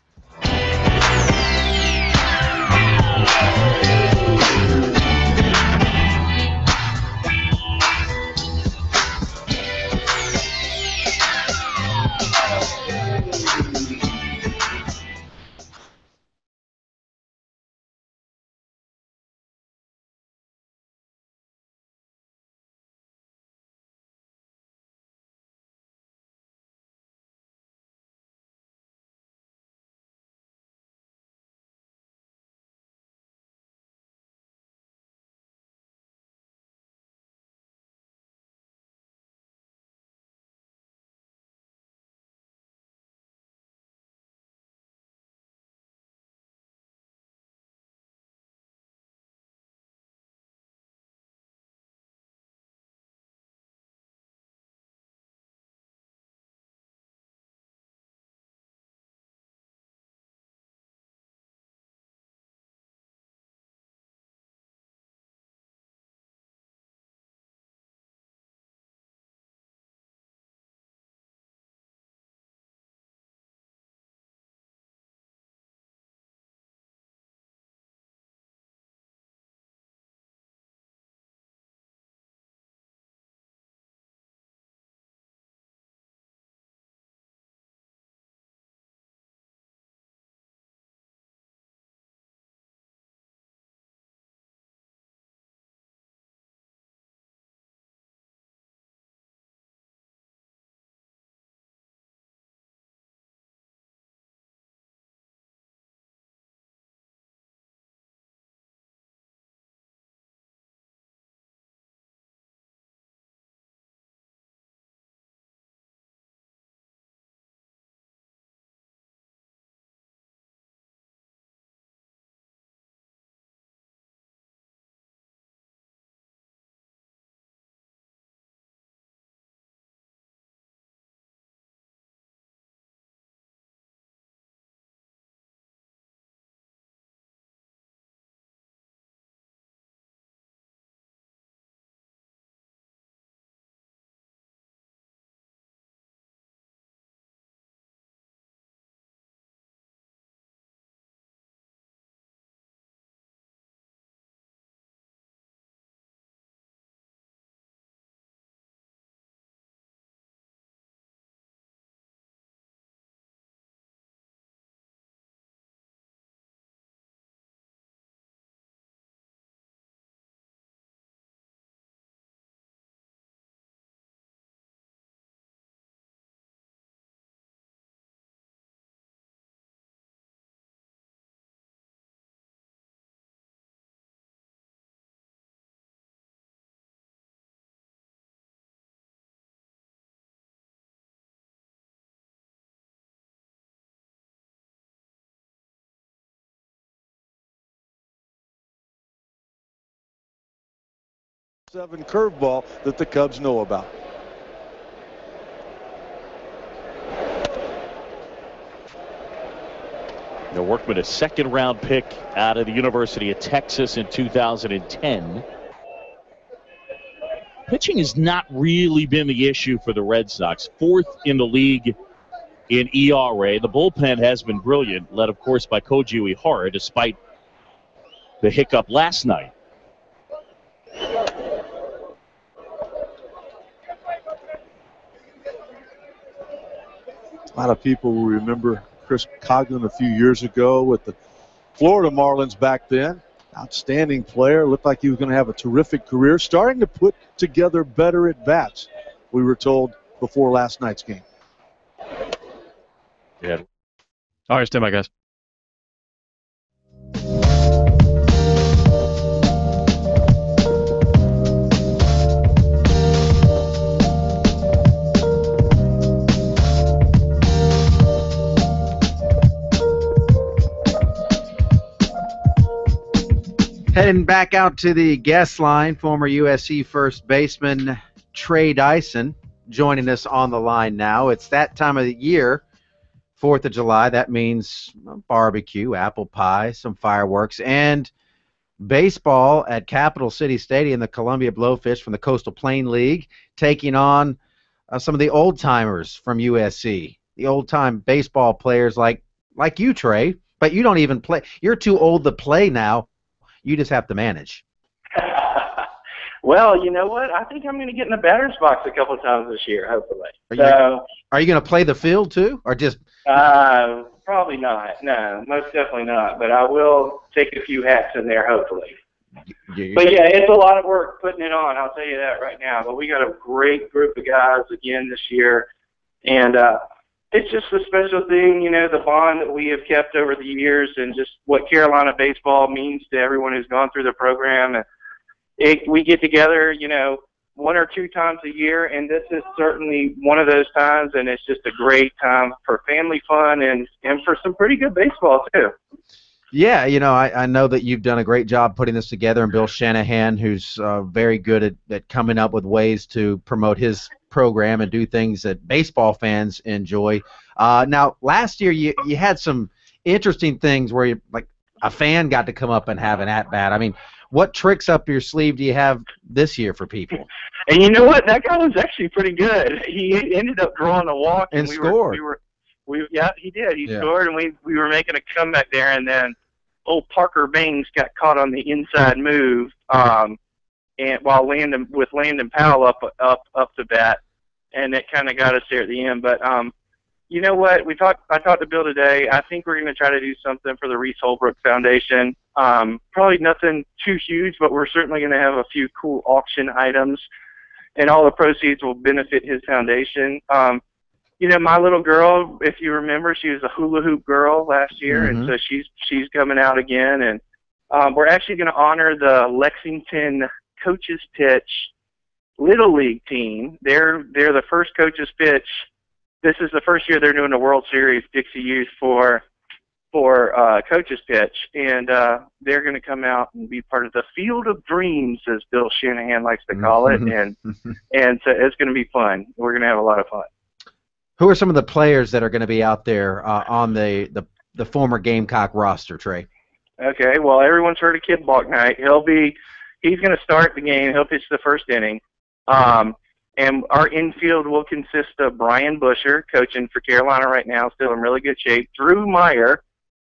7 curveball that the Cubs know about. The Workman, a second-round pick out of the University of Texas in 2010. Pitching has not really been the issue for the Red Sox. 4th in the league in ERA. The bullpen has been brilliant, led, of course, by Koji Uehara, despite the hiccup last night. A lot of people will remember Chris Coughlin a few years ago with the Florida Marlins back then. Outstanding player. Looked like he was going to have a terrific career. Starting to put together better at-bats, we were told before last night's game. Yeah. All right, stand by, guys. Heading back out to the guest line, former USC first baseman Trey Dyson joining us on the line now. It's that time of the year, 4th of July. That means barbecue, apple pie, some fireworks, and baseball at Capital City Stadium. The Columbia Blowfish from the Coastal Plain League taking on some of the old-timers from USC, the old-time baseball players like you, Trey, but you don't even play. You're too old to play now. You just have to manage. Well, you know what? I think I'm going to get in the batter's box a couple of times this year, hopefully. Are you going to play the field too, or just? Probably not. No, most definitely not. But I will take a few hats in there, hopefully. But yeah, it's a lot of work putting it on. I'll tell you that right now. But we got a great group of guys again this year, and it's just a special thing, you know, the bond that we have kept over the years, and just what Carolina baseball means to everyone who's gone through the program. And we get together, you know, 1 or 2 times a year, and this is certainly one of those times, and it's just a great time for family fun and for some pretty good baseball too. Yeah, you know, I know that you've done a great job putting this together, and Bill Shanahan, who's very good at coming up with ways to promote his program and do things that baseball fans enjoy. Now, last year you had some interesting things where like a fan got to come up and have an at-bat. I mean, what tricks up your sleeve do you have this year for people? And you know what? That guy was actually pretty good. He ended up drawing a walk and scored. Yeah, he did. He scored, and we were making a comeback there, and then old Parker Baines got caught on the inside move, and while Landon Powell up to bat, and it kind of got us there at the end. But you know what? I talked to Bill today. I think we're going to try to do something for the Reese Holbrook Foundation. Probably nothing too huge, but we're certainly going to have a few cool auction items, and all the proceeds will benefit his foundation. You know, my little girl, if you remember, she was a hula hoop girl last year, and so she's coming out again. And we're actually going to honor the Lexington Coaches Pitch Little League team. They're the first Coaches Pitch. This is the first year they're doing the World Series Dixie Youth for Coaches Pitch, and they're going to come out and be part of the Field of Dreams, as Bill Shanahan likes to call it, and so it's going to be fun. We're going to have a lot of fun. Who are some of the players that are going to be out there on the former Gamecock roster, Trey? Okay, well, everyone's heard of Kid Balknight. He's going to start the game. He'll pitch the first inning. And our infield will consist of Brian Busher, coaching for Carolina right now, still in really good shape. Drew Meyer,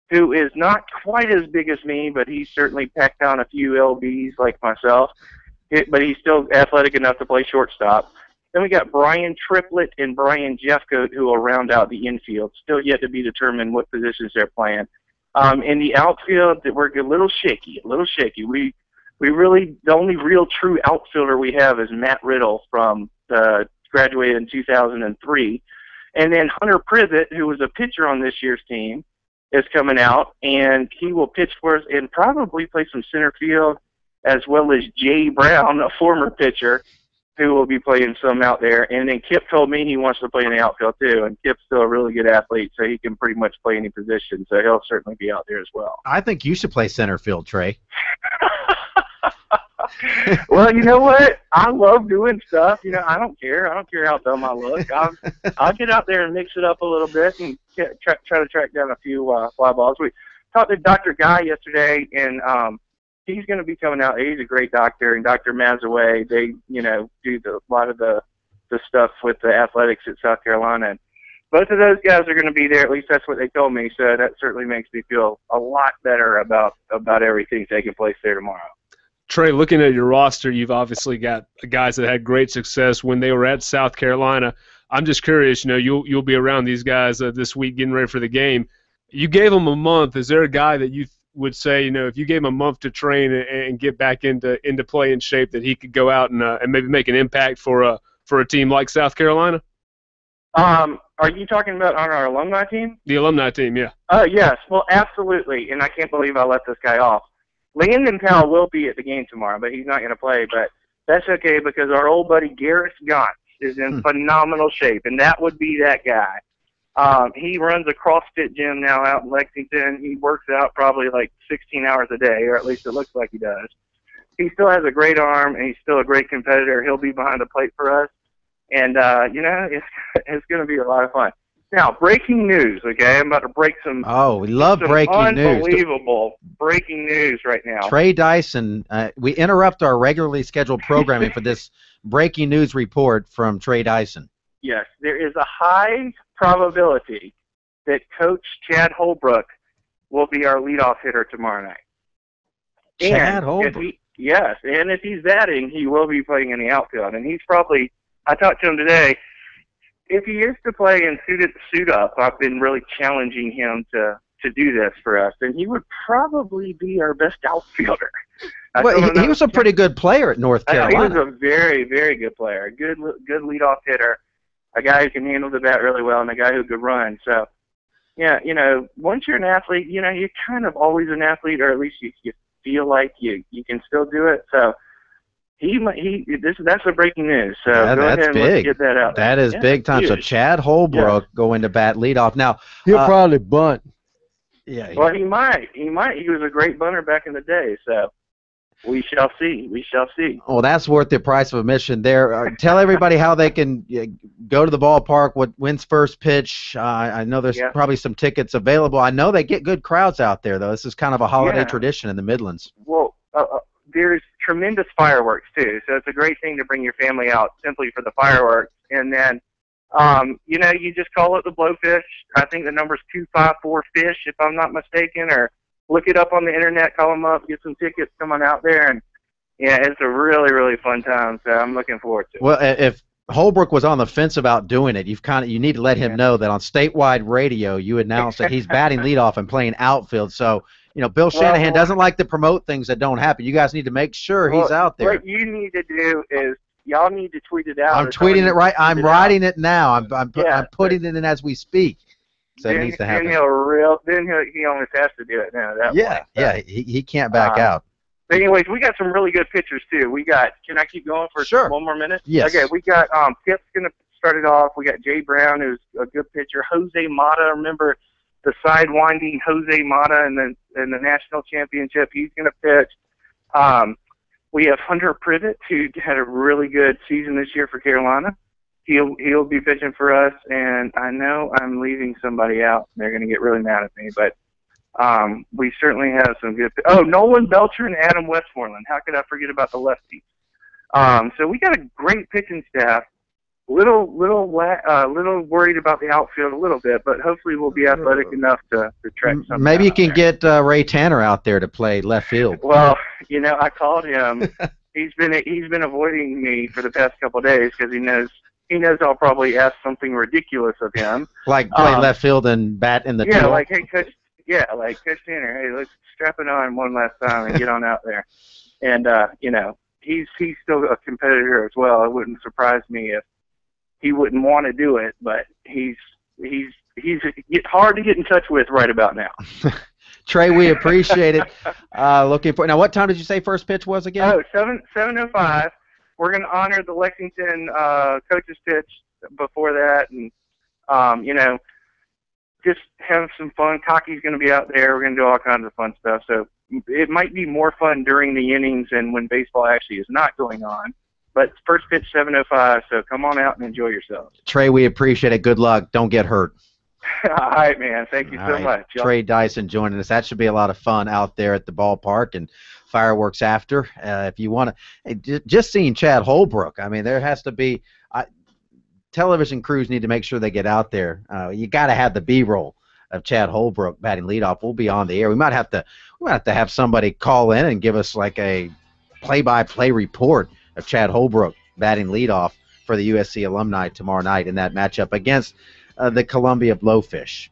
who is not quite as big as me, but he's certainly packed down a few LBs like myself. But he's still athletic enough to play shortstop. Then we got Brian Triplett and Brian Jeffcoat, who will round out the infield. Still yet to be determined what positions they're playing. In the outfield, we're a little shaky. We really, the only real true outfielder we have is Matt Riddle from graduated in 2003. And then Hunter Privet, who was a pitcher on this year's team, is coming out, and he will pitch for us and probably play some center field, as well as Jay Brown, a former pitcher, who will be playing some out there. And then Kip told me he wants to play in the outfield too, and Kip's still a really good athlete, so he can pretty much play any position, so he'll certainly be out there as well. I think you should play center field, Trey. Well, you know what? I love doing stuff. You know, I don't care. I don't care how dumb I look. I'll get out there and mix it up a little bit and try to track down a few fly balls. We talked to Dr. Guy yesterday, and he's going to be coming out. He's a great doctor, and Dr. Mazaway. They, do a lot of the stuff with the athletics at South Carolina. And both of those guys are going to be there. At least that's what they told me. So that certainly makes me feel a lot better about everything taking place there tomorrow. Trey, looking at your roster, you've obviously got guys that had great success when they were at South Carolina. I'm just curious, you'll be around these guys this week getting ready for the game. You gave them a month. Is there a guy that you would say, if you gave him a month to train and get back into play in shape, that he could go out and maybe make an impact for a team like South Carolina? Are you talking about on our alumni team? The alumni team, yeah. Yes. Well, absolutely. And I can't believe I let this guy off. Landon Powell will be at the game tomorrow, but he's not going to play. But that's okay because our old buddy Garrett Gaunt is in phenomenal shape, and that would be that guy. He runs a CrossFit gym now out in Lexington. He works out probably like 16 hours a day, or at least it looks like he does. He still has a great arm, and he's still a great competitor. He'll be behind the plate for us. And, it's going to be a lot of fun. Now, breaking news, okay? I'm about to break some. Oh, we love breaking news. Unbelievable breaking news right now. Trey Dyson, we interrupt our regularly scheduled programming for this breaking news report from Trey Dyson. Yes, there is a high probability that Coach Chad Holbrook will be our leadoff hitter tomorrow night. Chad Holbrook? Yes, and if he's batting, he will be playing in the outfield. And he's probably, I talked to him today, if he is to play in suit up, I've been really challenging him to do this for us, and he would probably be our best outfielder. Well, he was a pretty good player at North Carolina. He was a very, very good player, good leadoff hitter, a guy who can handle the bat really well, and a guy who could run. So, yeah, once you're an athlete, you're kind of always an athlete, or at least you feel like you can still do it. So, that's the breaking news. So yeah, go ahead and let's get that out. That is big time. Huge. So Chad Holbrook going to bat leadoff. Now he'll probably bunt. Yeah. Well, he might. He was a great bunter back in the day. So we shall see. We shall see. Well, that's worth the price of admission there. Tell everybody how they can go to the ballpark. When's first pitch? I know there's probably some tickets available. I know they get good crowds out there, though. This is kind of a holiday tradition in the Midlands. Well, there's tremendous fireworks, too. So it's a great thing to bring your family out simply for the fireworks. And then, you just call it the Blowfish. I think the number's 254 Fish, if I'm not mistaken, or look it up on the internet, call them up, get some tickets, come on out there. And, yeah, it's a really, really fun time. So I'm looking forward to it. Well, if Holbrook was on the fence about doing it, you need to let him know that on statewide radio you announced that he's batting leadoff and playing outfield. So, Bill Shanahan doesn't like to promote things that don't happen. You guys need to make sure he's out there. What you need to do is y'all need to tweet it out. I'm tweeting it right. I'm writing it now. I'm putting it in as we speak. So it needs to happen. Then he almost has to do it now. He can't back out. But anyways, we got some really good pitchers too. Can I keep going for one more minute? Yes. Okay, we got Pip's going to start it off. We got Jay Brown, who's a good pitcher. Jose Mata, remember the side-winding Jose Mata in the national championship. He's going to pitch. We have Hunter Privet, who had a really good season this year for Carolina. He'll be pitching for us, and I know I'm leaving somebody out. They're going to get really mad at me, but we certainly have some good. Oh, Nolan Belcher and Adam Westmoreland. How could I forget about the lefties? So we got a great pitching staff. Little worried about the outfield a little bit, but hopefully we'll be athletic enough to track something. Maybe you can get Ray Tanner out there to play left field. Well, I called him. He's been avoiding me for the past couple of days because he knows I'll probably ask something ridiculous of him, like play left field and bat in the yeah, field. like hey Coach, Coach Tanner, hey, let's strap it on one last time and get on out there. And he's still a competitor as well. It wouldn't surprise me if he wouldn't want to do it, but he's hard to get in touch with right about now. Trey, we appreciate it. Looking for now. What time did you say first pitch was again? Oh, 7:05. We're going to honor the Lexington coach's pitch before that, and just have some fun. Cocky's going to be out there. We're going to do all kinds of fun stuff. So it might be more fun during the innings and when baseball actually is not going on. But first pitch 7:05, so come on out and enjoy yourselves. Trey, we appreciate it. Good luck. Don't get hurt. All right, man. Thank you All so right. much. Y'all. Trey Dyson joining us. That should be a lot of fun out there at the ballpark, and fireworks after. If you want to, just seeing Chad Holbrook, I mean, there has to be television crews need to make sure they get out there. You got to have the B-roll of Chad Holbrook batting leadoff. We'll be on the air. We might have to have somebody call in and give us like a play-by-play report of Chad Holbrook batting leadoff for the USC alumni tomorrow night in that matchup against the Columbia Blowfish.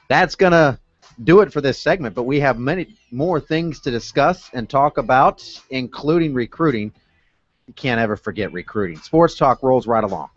That's going to do it for this segment, but we have many more things to discuss and talk about, including recruiting. You can't ever forget recruiting. Sports Talk rolls right along.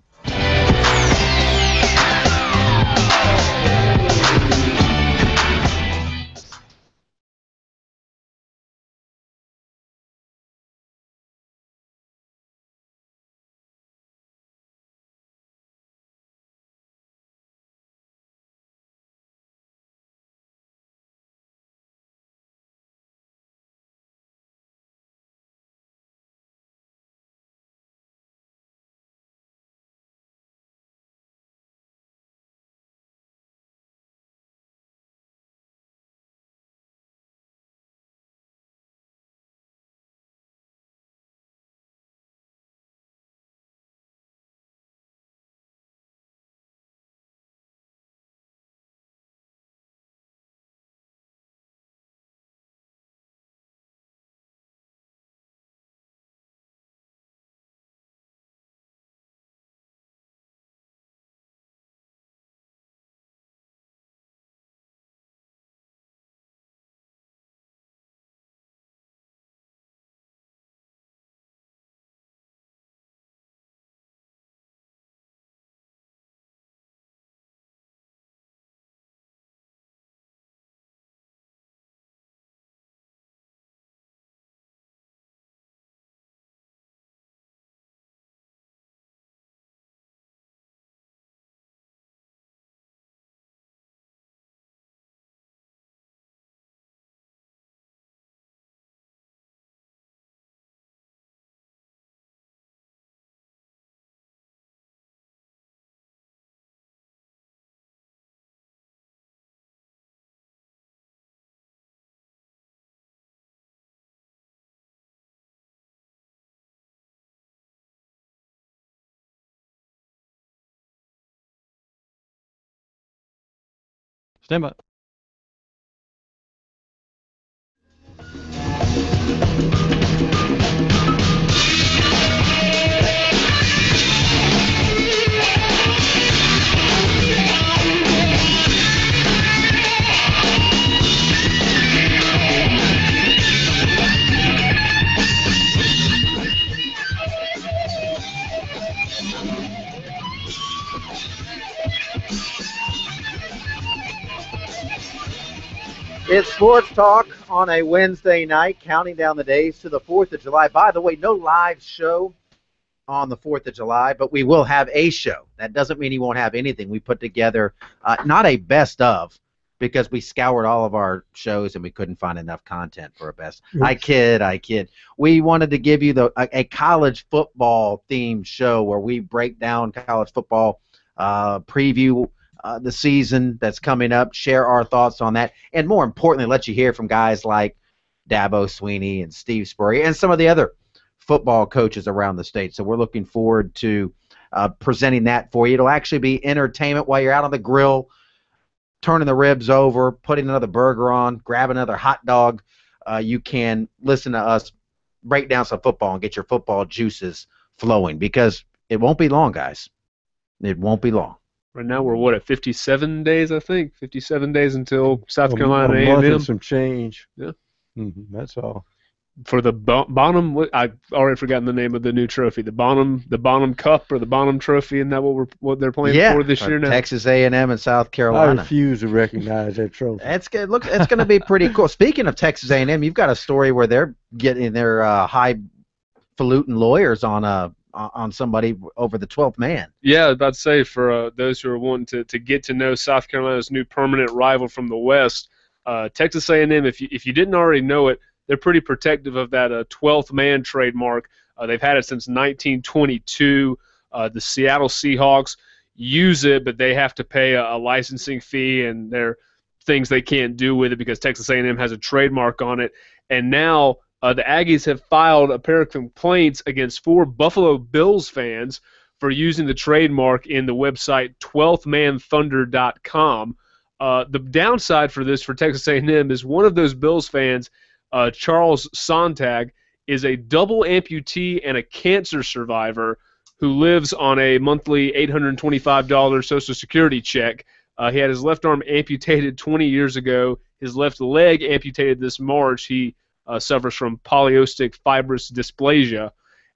Stand by. It's Sports Talk on a Wednesday night, counting down the days to the 4th of July. By the way, no live show on the 4th of July, but we will have a show. That doesn't mean you won't have anything. We put together not a best of, because we scoured all of our shows and we couldn't find enough content for a best. Oops. I kid. We wanted to give you a college football themed show where we break down college football, preview the season that's coming up, share our thoughts on that, and more importantly, let you hear from guys like Dabo Sweeney and Steve Spurrier and some of the other football coaches around the state. So we're looking forward to presenting that for you. It'll actually be entertainment while you're out on the grill, turning the ribs over, putting another burger on, grabbing another hot dog. You can listen to us break down some football and get your football juices flowing, because it won't be long, guys. It won't be long. Right now we're, at 57 days, I think? 57 days until South Carolina a month A&M. and some change. Yeah. That's all. For the Bonham, I've already forgotten the name of the new trophy. The Bonham Cup or the Bonham Trophy, isn't that what they're playing for this year now? Texas A&M and South I Carolina. refuse to recognize that trophy. It's going to be pretty cool. Speaking of Texas A&M, you've got a story where they're getting their highfalutin lawyers on somebody over the 12th man. Yeah, I was about to say, for those who are wanting to get to know South Carolina's new permanent rival from the West, Texas A&M, if you didn't already know it, they're pretty protective of that 12th man trademark. They've had it since 1922. The Seattle Seahawks use it, but they have to pay a licensing fee, and there are things they can't do with it because Texas A&M has a trademark on it. And now the Aggies have filed a pair of complaints against 4 Buffalo Bills fans for using the trademark in the website 12thmanthunder.com. The downside for this for Texas A&M is one of those Bills fans, Charles Sontag, is a double amputee and a cancer survivor who lives on a monthly $825 Social Security check. He had his left arm amputated 20 years ago, his left leg amputated this March. He suffers from polycystic fibrous dysplasia,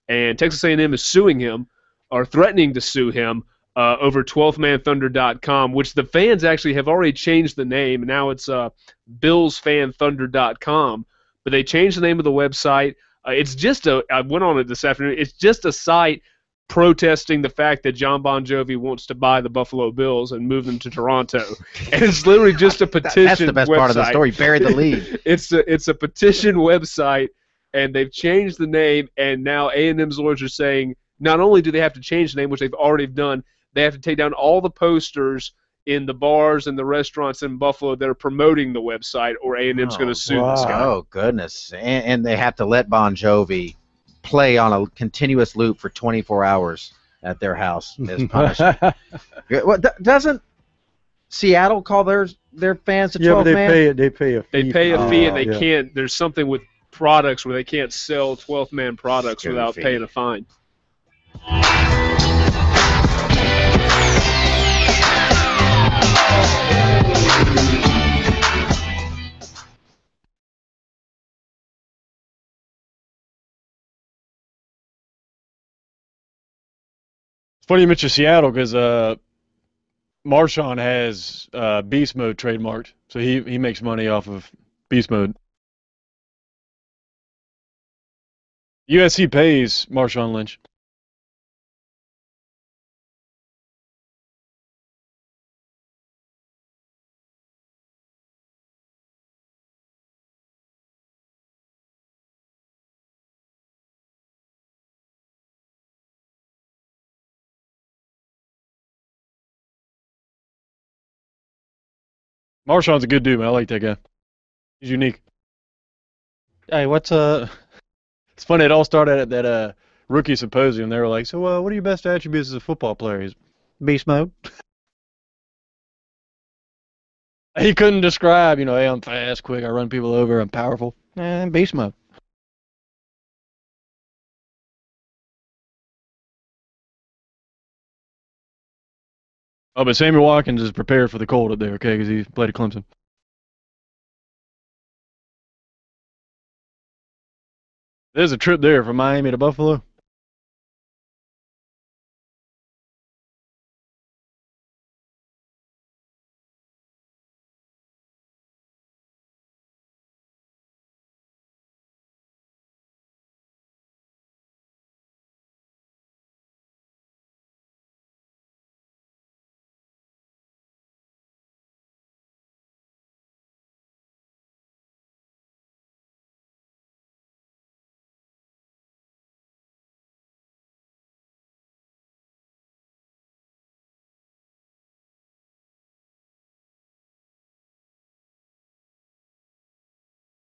and Texas A&M is suing him, or threatening to sue him, over 12thmanthunder.com, which the fans actually have already changed the name. Now it's billsfanthunder.com, but they changed the name of the website. It's just I went on it this afternoon. It's just a site protesting the fact that John Bon Jovi wants to buy the Buffalo Bills and move them to Toronto. And it's literally just a petition That's the best website. part of the story. Buried the lead. It's a petition website, and they've changed the name, and now A&M's lawyers are saying not only do they have to change the name, which they've already done, they have to take down all the posters in the bars and the restaurants in Buffalo that are promoting the website, or A&M's going to sue this guy. Oh, goodness. And they have to let Bon Jovi play on a continuous loop for 24 hours at their house as punishment. Doesn't Seattle call their fans a 12 Yeah, but man? they pay a fee. They pay a fee, and they can't. There's something with products where they can't sell 12th man products without paying a fine. It's funny you mention Seattle because Marshawn has Beast Mode trademarked, so he makes money off of Beast Mode. USC pays Marshawn Lynch. Marshawn's a good dude, man. I like that guy. He's unique. Hey, what's It's funny. It all started at that rookie symposium. They were like, "So, what are your best attributes as a football player?" He's beast mode. He couldn't describe, hey, I'm fast, quick, I run people over, I'm powerful. Beast mode. Oh, but Samuel Watkins is prepared for the cold up there, okay, because he played at Clemson. There's a trip there from Miami to Buffalo.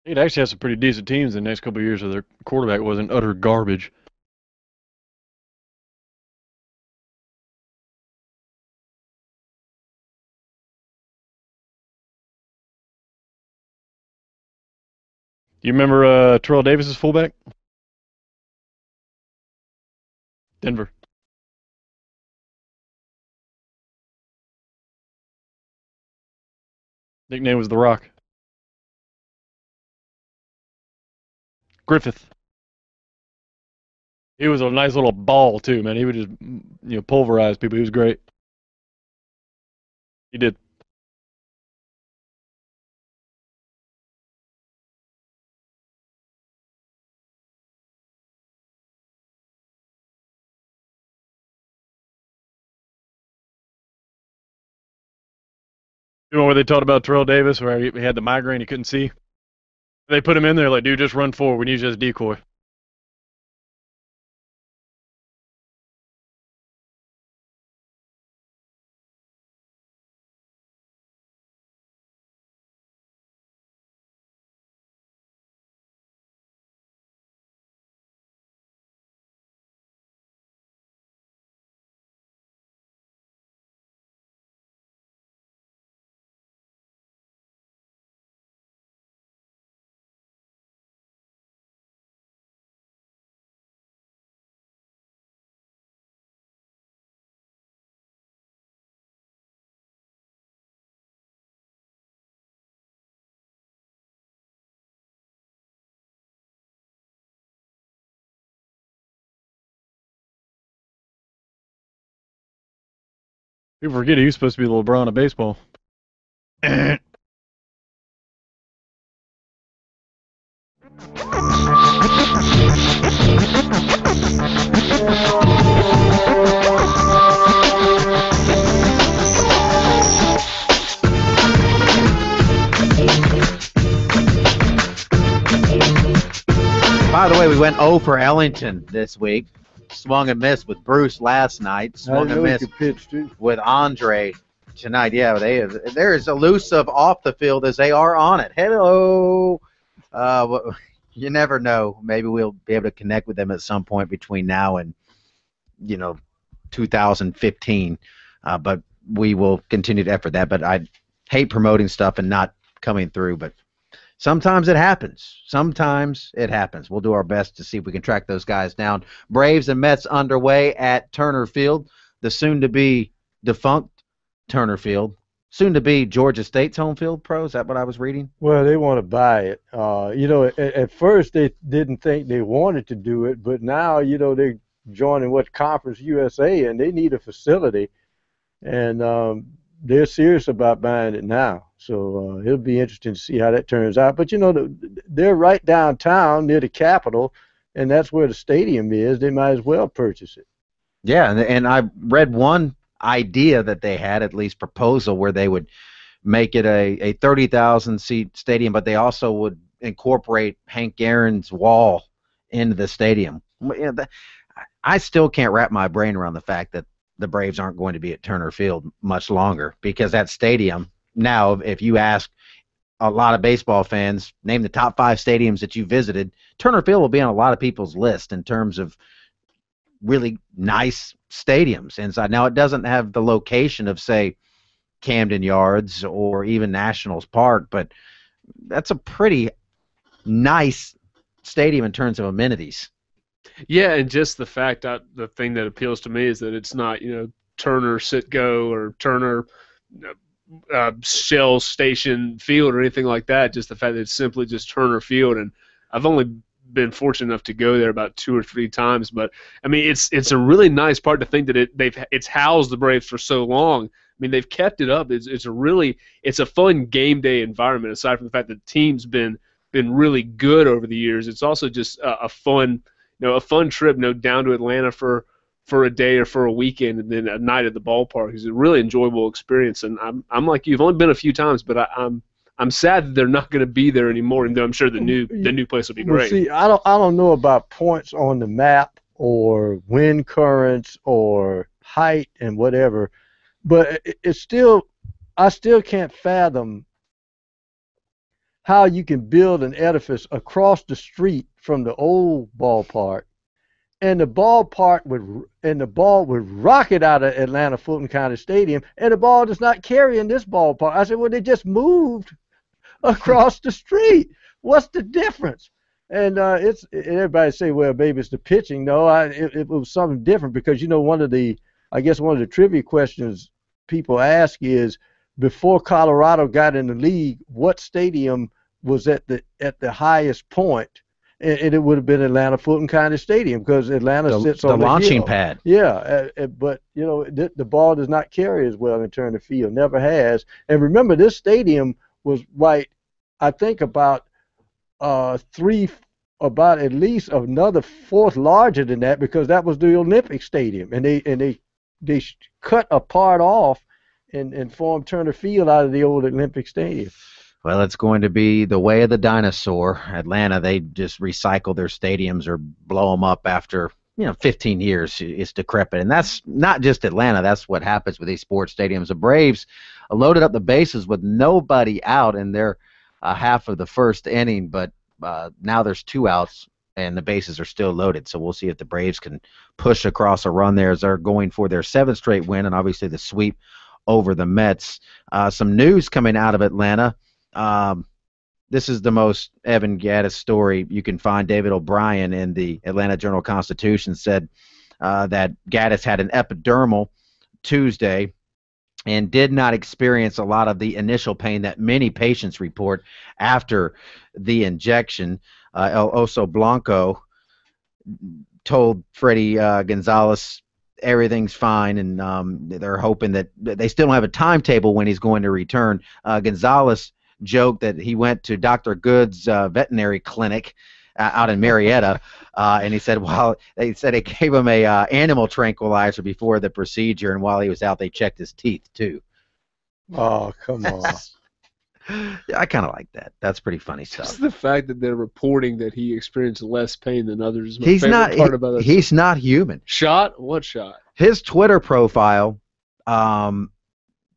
He'd actually have some pretty decent teams in the next couple of years if their quarterback wasn't utter garbage. Do you remember Terrell Davis's fullback? Denver. Nickname was The Rock. Griffith. He was a nice little ball too, man. He would just pulverize people. He was great. He did. You know where they talked about Terrell Davis, where he had the migraine, he couldn't see? They put him in there like, dude, just run forward. We need you as a decoy. People forget he was supposed to be the LeBron of baseball. By the way, we went 0 for Ellington this week. Swung and missed with Bruce last night. Swung and missed with Andre tonight. Yeah, they're as elusive off the field as they are on it. Hello. You never know. Maybe we'll be able to connect with them at some point between now and 2015. But we will continue to effort that. But I hate promoting stuff and not coming through. But sometimes it happens. Sometimes it happens. We'll do our best to see if we can track those guys down. Braves and Mets underway at Turner Field, the soon-to-be defunct Turner Field. Soon-to-be Georgia State's home field, Pro? Is that what I was reading? Well, they want to buy it. At first they didn't think they wanted to do it, but now, they're joining what Conference USA, and they need a facility. And they're serious about buying it now. So it'll be interesting to see how that turns out. But, they're right downtown near the Capitol, and that's where the stadium is. They might as well purchase it. Yeah, and I read one idea that they had, at least proposal, where they would make it a 30,000-seat stadium, but they also would incorporate Hank Aaron's wall into the stadium. I still can't wrap my brain around the fact that the Braves aren't going to be at Turner Field much longer, because that stadium, now, if you ask a lot of baseball fans, name the top 5 stadiums that you visited, Turner Field will be on a lot of people's list in terms of really nice stadiums inside. Now, it doesn't have the location of, say, Camden Yards or even Nationals Park, but that's a pretty nice stadium in terms of amenities. Yeah, and just the fact that the thing that appeals to me is that it's not, Turner Citgo or Turner Shell Station Field or anything like that. Just the fact that it's simply just Turner Field, and I've only been fortunate enough to go there about 2 or 3 times, but I mean it's a really nice part to think that it's housed the Braves for so long. I mean, they've kept it up. It's a fun game day environment. Aside from the fact that the team's been really good over the years, it's also just a fun trip, down to Atlanta for a day or for a weekend, and then a night at the ballpark. It's a really enjoyable experience. And I'm like you. I've only been a few times, but I'm sad that they're not going to be there anymore. And I'm sure the new place will be great. See, I don't know about points on the map or wind currents or height and whatever, but I still can't fathom how you can build an edifice across the street from the old ballpark, and the ball would rocket out of Atlanta Fulton County Stadium, and the ball does not carry in this ballpark. I said, well, they just moved across the street. What's the difference? And everybody say, well, maybe it's the pitching. No, it was something different, because one of the trivia questions people ask is, before Colorado got in the league, what stadium was at the highest point? And it would have been Atlanta Fulton County Stadium, because Atlanta sits on the launching hill. pad. Yeah, but the ball does not carry as well in Turner Field, never has. And remember, this stadium was I think about at least another 4th larger than that, because that was the Olympic Stadium, and they cut a part off and form Turner Field out of the old Olympic Stadium. Well, it's going to be the way of the dinosaur. Atlanta, they just recycle their stadiums or blow them up after 15 years. It's decrepit. And that's not just Atlanta. That's what happens with these sports stadiums. The Braves loaded up the bases with nobody out in their half of the first inning, but now there's 2 outs and the bases are still loaded. So we'll see if the Braves can push across a run there as they're going for their 7th straight win and obviously the sweep over the Mets. Some news coming out of Atlanta. This is the most Evan Gattis story you can find. David O'Brien in the Atlanta Journal-Constitution said that Gattis had an epidermal Tuesday and did not experience a lot of the initial pain that many patients report after the injection. El Oso Blanco told Freddie Gonzalez everything's fine, and they're hoping that they still don't have a timetable when he's going to return. Gonzalez joked that he went to Dr. Good's veterinary clinic out in Marietta, and he said, well, they said they gave him a animal tranquilizer before the procedure, and while he was out, they checked his teeth too. Oh, come on. Yeah, I kind of like that. That's pretty funny stuff. Just the fact that they're reporting that he experienced less pain than others is my He's favorite not. part about it. He's not human. Shot? What shot? His Twitter profile.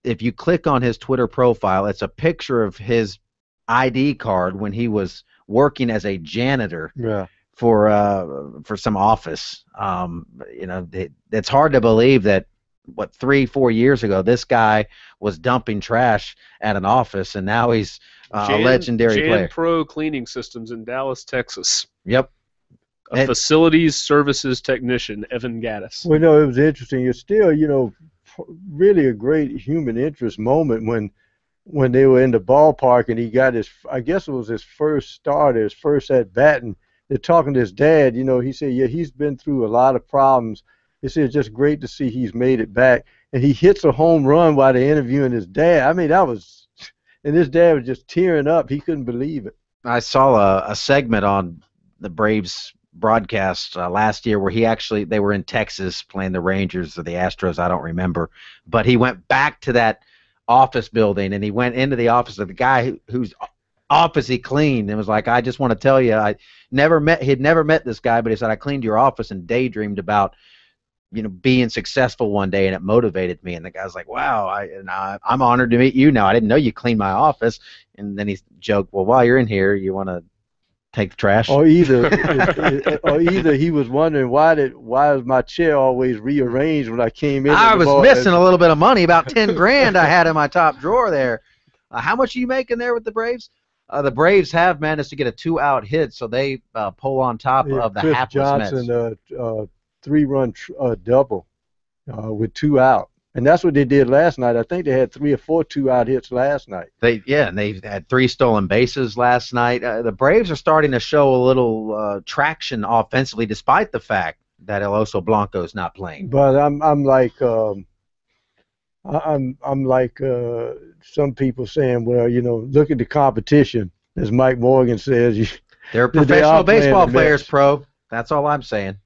If you click on his Twitter profile, it's a picture of his ID card when he was working as a janitor for some office. It's hard to believe that 3-4 years ago this guy was dumping trash at an office, and now he's a legendary player. Pro Cleaning Systems in Dallas, Texas. Yep. A facilities services technician, Evan Gattis. Well, no, it was interesting. It's still, really a great human interest moment when they were in the ballpark and he got I guess it was his first start, his first at bat, and they're talking to his dad. He said, yeah, he's been through a lot of problems. He said, it's just great to see he's made it back. And he hits a home run while they're interviewing his dad. I mean, and his dad was just tearing up. He couldn't believe it. I saw a segment on the Braves broadcast last year where they were in Texas playing the Rangers or the Astros, I don't remember, but he went back to that office building and he went into the office of the guy whose office he cleaned and was like, I just want to tell you, he'd never met this guy, but he said, I cleaned your office and daydreamed about being successful one day, and it motivated me. And the guy's like, wow, I'm honored to meet you now. I didn't know you cleaned my office. And then he joked, well, while you're in here, you want to take the trash? Or either he was wondering why is my chair always rearranged when I came in. I was missing a little bit of money, about 10 grand I had in my top drawer there. How much are you making there with the Braves? The Braves have managed to get a 2-out hit, so they pull on top of the Chris hapless Johnson, Mets. 3-run double with 2 out. And that's what they did last night. I think they had 3 or 4 2-out hits last night. And they had 3 stolen bases last night. The Braves are starting to show a little traction offensively, despite the fact that El Oso Blanco is not playing. But I'm like some people saying, well, look at the competition, as Mike Morgan says. They're professional baseball players, Pro. That's all I'm saying.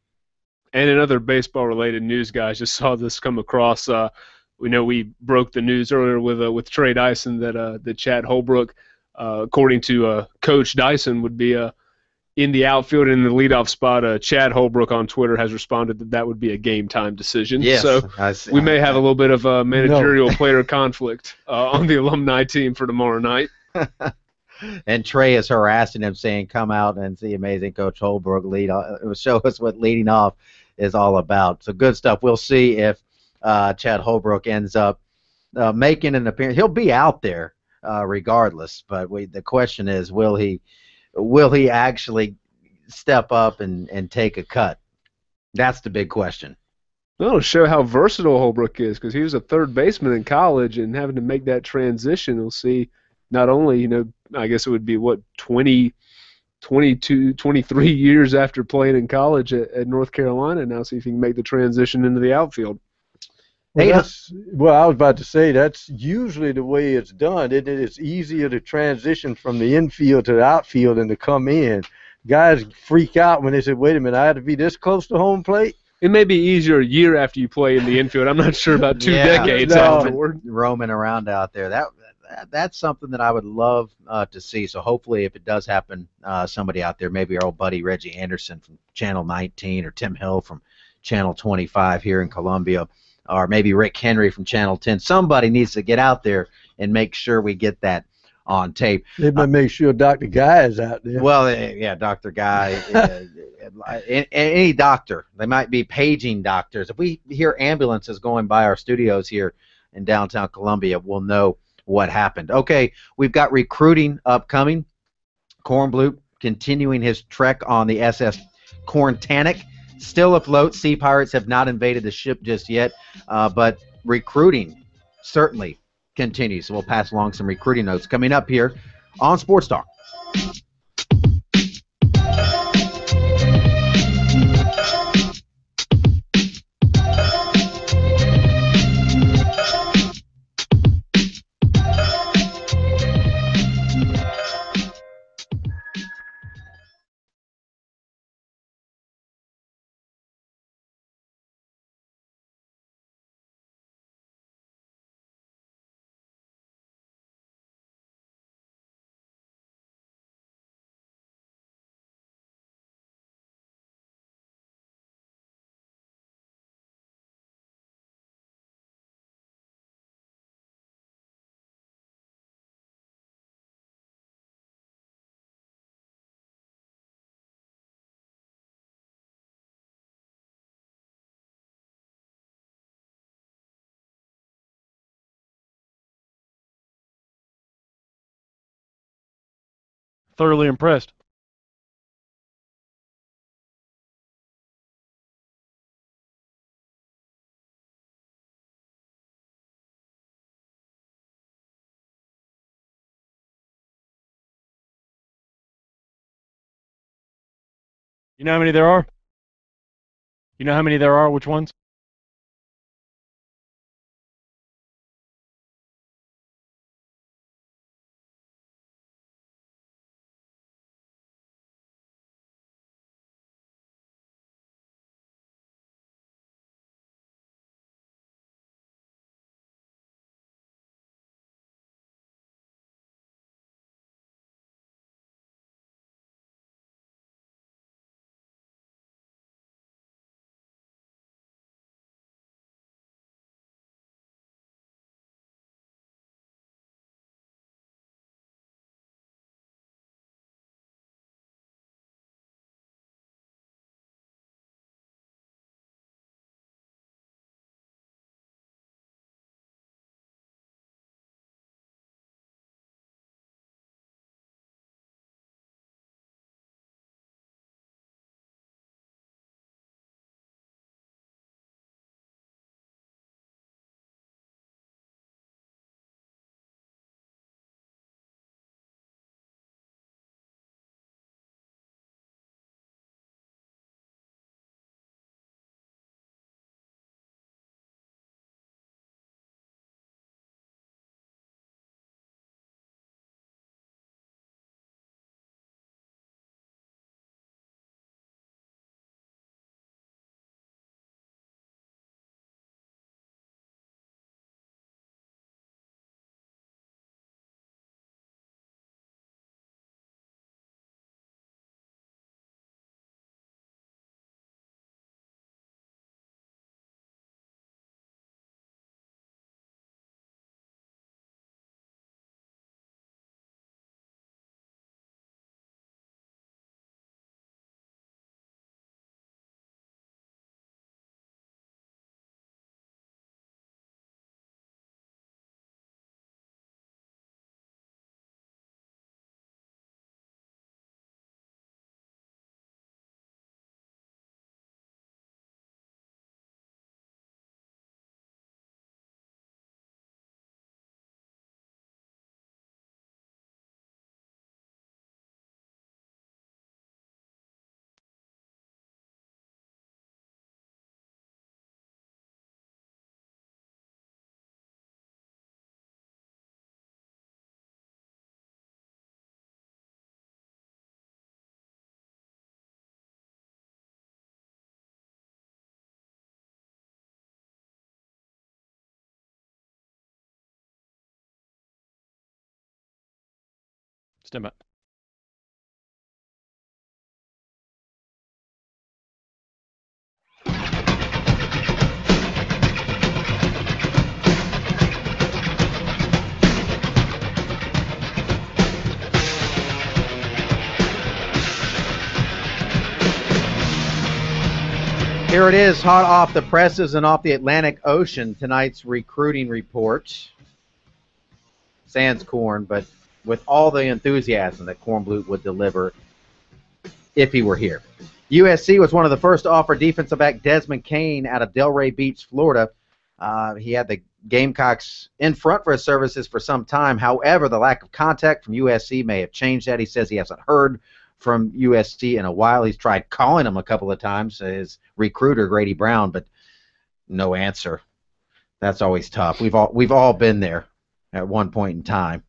And in other baseball-related news, guys, just saw this come across. We know we broke the news earlier with Trey Dyson that Chad Holbrook, according to Coach Dyson, would be in the outfield in the leadoff spot. Chad Holbrook on Twitter has responded that would be a game-time decision. Yes, so we may have a little bit of a managerial player conflict on the alumni team for tomorrow night. And Trey is harassing him, saying, come out and see amazing Coach Holbrook show us what leading off is all about. So good stuff. We'll see if Chad Holbrook ends up making an appearance. He'll be out there regardless, but the question is, will he actually step up and take a cut? That's the big question. That'll show how versatile Holbrook is, because he was a third baseman in college, and having to make that transition, we'll see not only, I guess it would be, 22, 23 years after playing in college at North Carolina, now see if he can make the transition into the outfield. Well, I was about to say, that's usually the way it's done. It's easier to transition from the infield to the outfield than to come in. Guys freak out when they say, wait a minute, I have to be this close to home plate? It may be easier a year after you play in the infield. I'm not sure about 2 decades afterward. Roaming around out there. That's something that I would love to see. So hopefully, if it does happen, somebody out there, maybe our old buddy Reggie Anderson from Channel 19 or Tim Hill from Channel 25 here in Columbia, or maybe Rick Henry from Channel 10. Somebody needs to get out there and make sure we get that on tape. They might make sure Dr. Guy is out there. Well, yeah, Dr. Guy, any doctor. They might be paging doctors. If we hear ambulances going by our studios here in downtown Columbia, we'll know what happened. Okay, we've got recruiting upcoming. Kornblut continuing his trek on the SS Korntanic. Still afloat. Sea Pirates have not invaded the ship just yet, but recruiting certainly continues. So we'll pass along some recruiting notes coming up here on Sports Talk. Thoroughly impressed. You know how many there are? You know how many there are? Which ones? Stand by. Here it is, hot off the presses and off the Atlantic Ocean, tonight's recruiting report. Sans Corn, but with all the enthusiasm that Kornblut would deliver if he were here. USC was one of the first to offer defensive back Desmond Kane out of Delray Beach, Florida. He had the Gamecocks in front for his services for some time. However, the lack of contact from USC may have changed that. He says he hasn't heard from USC in a while. He's tried calling him a couple of times, his recruiter, Grady Brown, but no answer. That's always tough. We've all been there at one point in time,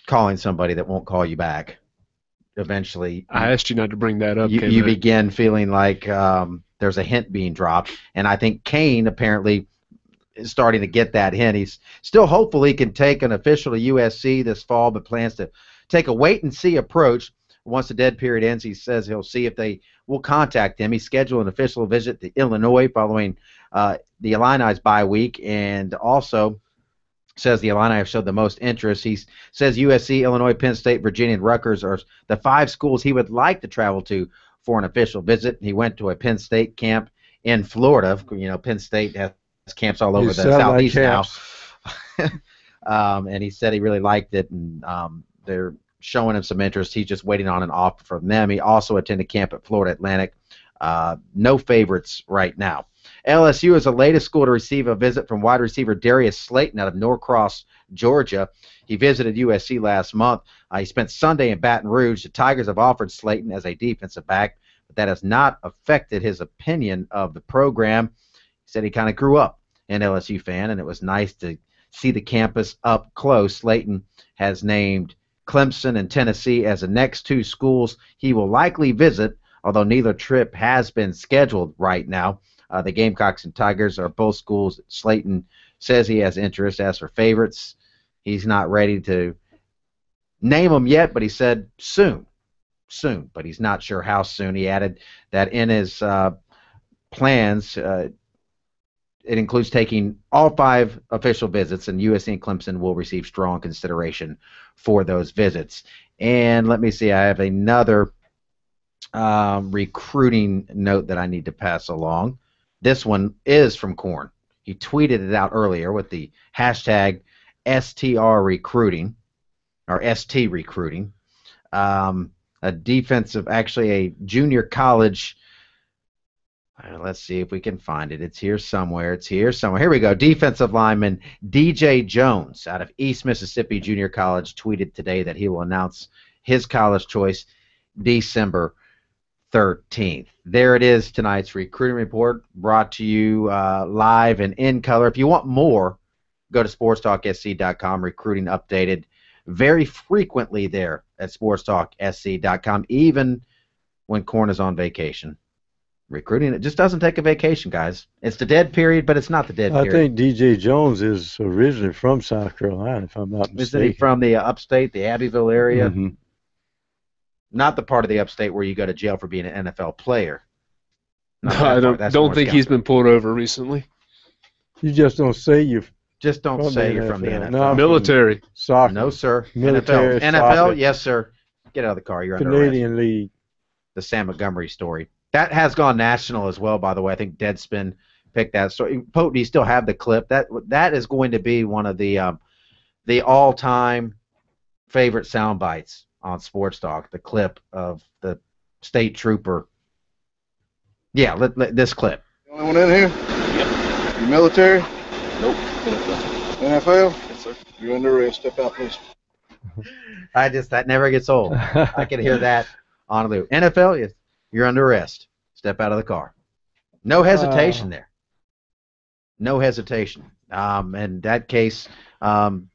calling somebody that won't call you back. Eventually, I asked you not to bring that up. You begin feeling like there's a hint being dropped, and I think Kane apparently is starting to get that hint. He's still hopeful he can take an official to USC this fall, but plans to take a wait-and-see approach. Once the dead period ends, he says he'll see if they will contact him. He scheduled an official visit to Illinois following the Illini's bye week, and also says the Illini have showed the most interest. He says USC, Illinois, Penn State, Virginia, and Rutgers are the 5 schools he would like to travel to for an official visit. He went to a Penn State camp in Florida. You know, Penn State has camps all over the Southeast now. And he said he really liked it, and they're showing him some interest. He's just waiting on an offer from them. He also attended camp at Florida Atlantic. No favorites right now. LSU is the latest school to receive a visit from wide receiver Darius Slayton out of Norcross, Georgia. He visited USC last month. He spent Sunday in Baton Rouge. The Tigers have offered Slayton as a defensive back, but that has not affected his opinion of the program. He said he kind of grew up an LSU fan, and it was nice to see the campus up close. Slayton has named Clemson and Tennessee as the next 2 schools he will likely visit, although neither trip has been scheduled right now. The Gamecocks and Tigers are both schools that Slayton says he has interest. As for favorites, he's not ready to name them yet, but he said soon, but he's not sure how soon. He added that in his plans, it includes taking all 5 official visits, and USC and Clemson will receive strong consideration for those visits. And let me see, I have another recruiting note that I need to pass along. This one is from Korn. He tweeted it out earlier with the hashtag STR recruiting, or ST recruiting. A defensive, actually a junior college. Let's see if we can find it. It's here somewhere. Here we go. Defensive lineman DJ Jones out of East Mississippi Junior College tweeted today that he will announce his college choice December 13th. There it is, tonight's recruiting report, brought to you live and in color. If you want more, go to sportstalksc.com. Recruiting updated very frequently there at sportstalksc.com, even when Korn is on vacation. Recruiting, it just doesn't take a vacation, guys. It's the dead period, but it's not the dead period. I think DJ Jones is originally from South Carolina, if I'm not mistaken. Isn't he from the upstate, the Abbeville area? Mm-hmm. Not the part of the upstate where you go to jail for being an NFL player. No, I don't think he's been pulled over recently. You just don't say you're Just don't say you're from the NFL. No, military. Soccer. No, sir. Military, NFL, soccer. yes, sir. Get out of the car. You're under Canadian arrest. League. The Sam Montgomery story. That has gone national as well, by the way. I think Deadspin picked that story. Pope, do you still have the clip? That is going to be one of the all-time favorite sound bites on Sports Talk, the clip of the state trooper. Yeah, this clip. The only one in here? Yep. You military? Nope. NFL? Yes, sir. You're under arrest. Step out, please. That never gets old. I can hear that on a loop. NFL, yes, you're under arrest. Step out of the car. No hesitation there. No hesitation. And that case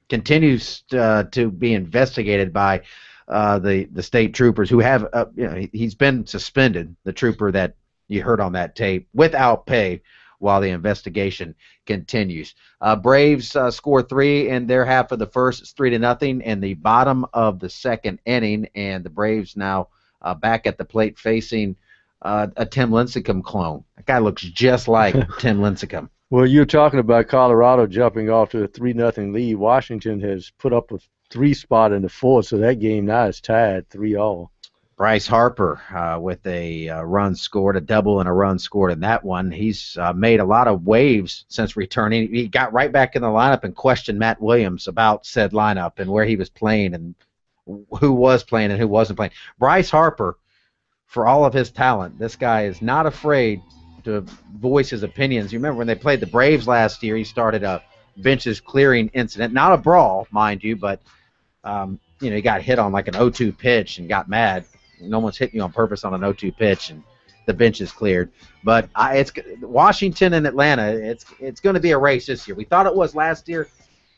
continues to be investigated by the state troopers who have, he's been suspended, the trooper that you heard on that tape, without pay while the investigation continues. Braves score 3 in their half of the first. It's 3-0 in the bottom of the second inning, and the Braves now back at the plate facing a Tim Lincecum clone. That guy looks just like Tim Lincecum. Well, you're talking about Colorado jumping off to a 3-0 lead. Washington has put up a 3 spot in the fourth, so that game now is tied 3-all. Bryce Harper with a run scored, a double and a run scored in that one. He's made a lot of waves since returning. He got right back in the lineup and questioned Matt Williams about said lineup and where he was playing and who was playing and who wasn't playing. Bryce Harper, for all of his talent, this guy is not afraid to voice his opinions. You remember when they played the Braves last year, he started a benches clearing incident. Not a brawl, mind you, but he got hit on like an 0-2 pitch and got mad. No one's hitting you on purpose on an 0-2 pitch, and the bench is cleared. But it's Washington and Atlanta. It's going to be a race this year. We thought it was last year.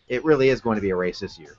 It really is going to be a race this year.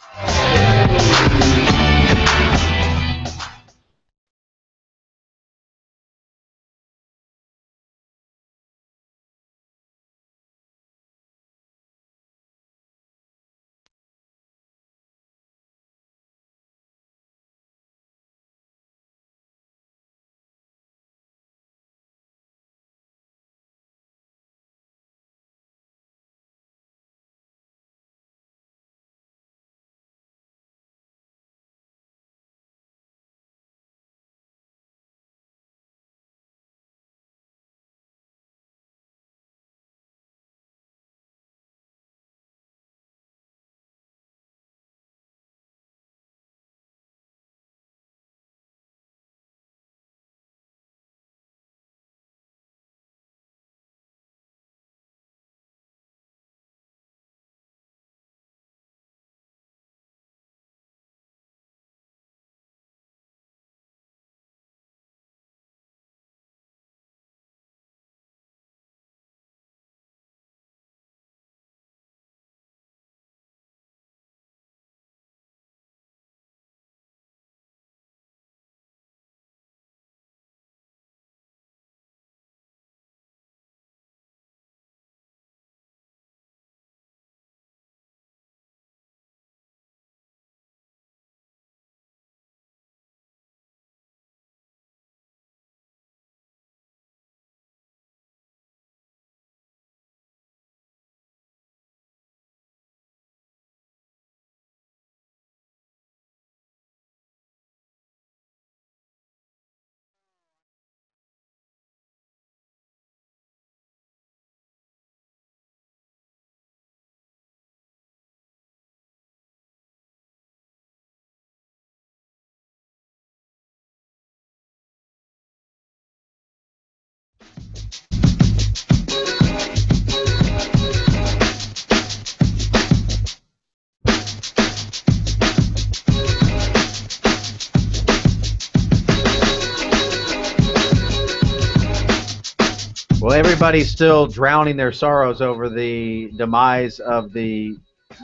Well, everybody's still drowning their sorrows over the demise of the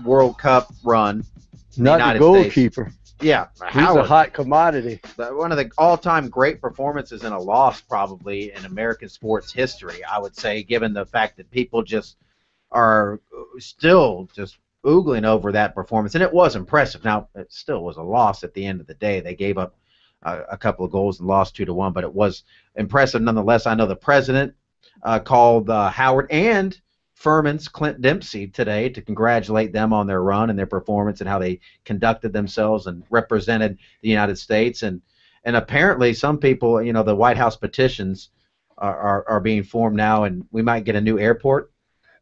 World Cup run. Not the goalkeeper. Yeah, he's a hot commodity. One of the all-time great performances and a loss probably in American sports history, I would say, given the fact that people just are still just oogling over that performance. And it was impressive. Now, it still was a loss at the end of the day. They gave up a couple of goals and lost 2-1, but it was impressive nonetheless. I know the president called Howard and Furman's Clint Dempsey today to congratulate them on their run and their performance and how they conducted themselves and represented the United States. And apparently some people, the White House petitions are being formed now, and we might get a new airport.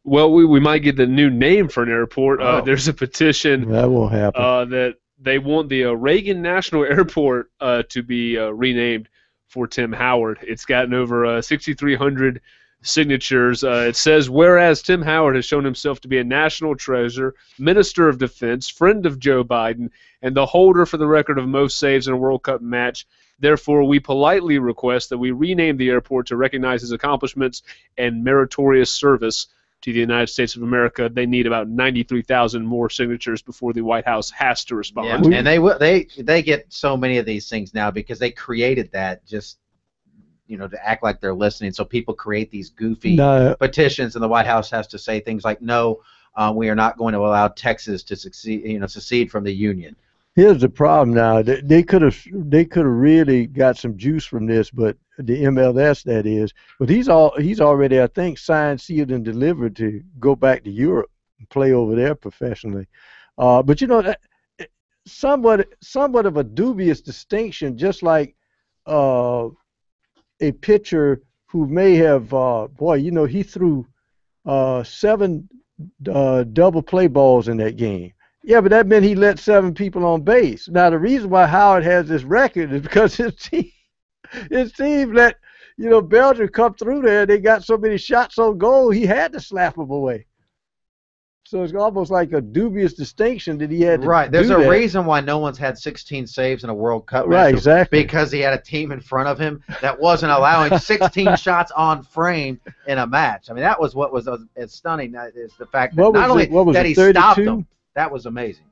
Well, we might get the new name for an airport. There's a petition that won't happen. That they want the Reagan National Airport to be renamed for Tim Howard. It's gotten over 6,300 signatures. It says, whereas Tim Howard has shown himself to be a national treasure, Minister of Defense, friend of Joe Biden, and the holder for the record of most saves in a World Cup match, therefore we politely request that we rename the airport to recognize his accomplishments and meritorious service to the United States of America. They need about 93,000 more signatures before the White House has to respond. Yeah, and they get so many of these things now because they created that just to act like they're listening. So people create these goofy No. petitions, and the White House has to say things like, "No, we are not going to allow Texas to secede from the Union." Here's the problem now. They could have really got some juice from this, but the MLS, that is. But he's already, I think, signed, sealed, and delivered to go back to Europe and play over there professionally. But that somewhat of a dubious distinction, just like a pitcher who may have he threw 7 double play balls in that game. Yeah, but that meant he let 7 people on base. Now, the reason why Howard has this record is because his team let, Belgium come through there. They got so many shots on goal, he had to slap them away. So it's almost like a dubious distinction that he had to Right. There's do a that. reason why no one's had 16 saves in a World Cup match. Right, exactly. Because he had a team in front of him that wasn't allowing 16 shots on frame in a match. I mean, that was what was stunning, is the fact that not only that he stopped them, that was amazing.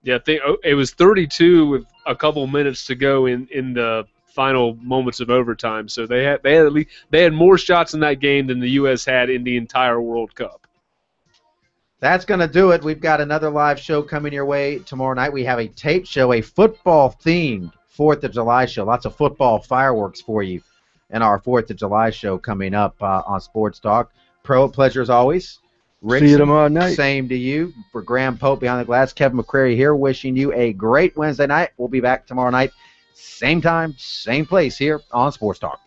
Yeah, I think it was 32 with a couple minutes to go in the final moments of overtime. So they had more shots in that game than the U.S. had in the entire World Cup. That's going to do it. We've got another live show coming your way tomorrow night. We have a tape show, a football-themed 4th of July show. Lots of football fireworks for you in our 4th of July show coming up on Sports Talk. Pleasure as always. Rick, see you tomorrow night. Same to you. For Graham Pope behind the glass, Kevin McCrary here, wishing you a great Wednesday night. We'll be back tomorrow night, same time, same place here on Sports Talk.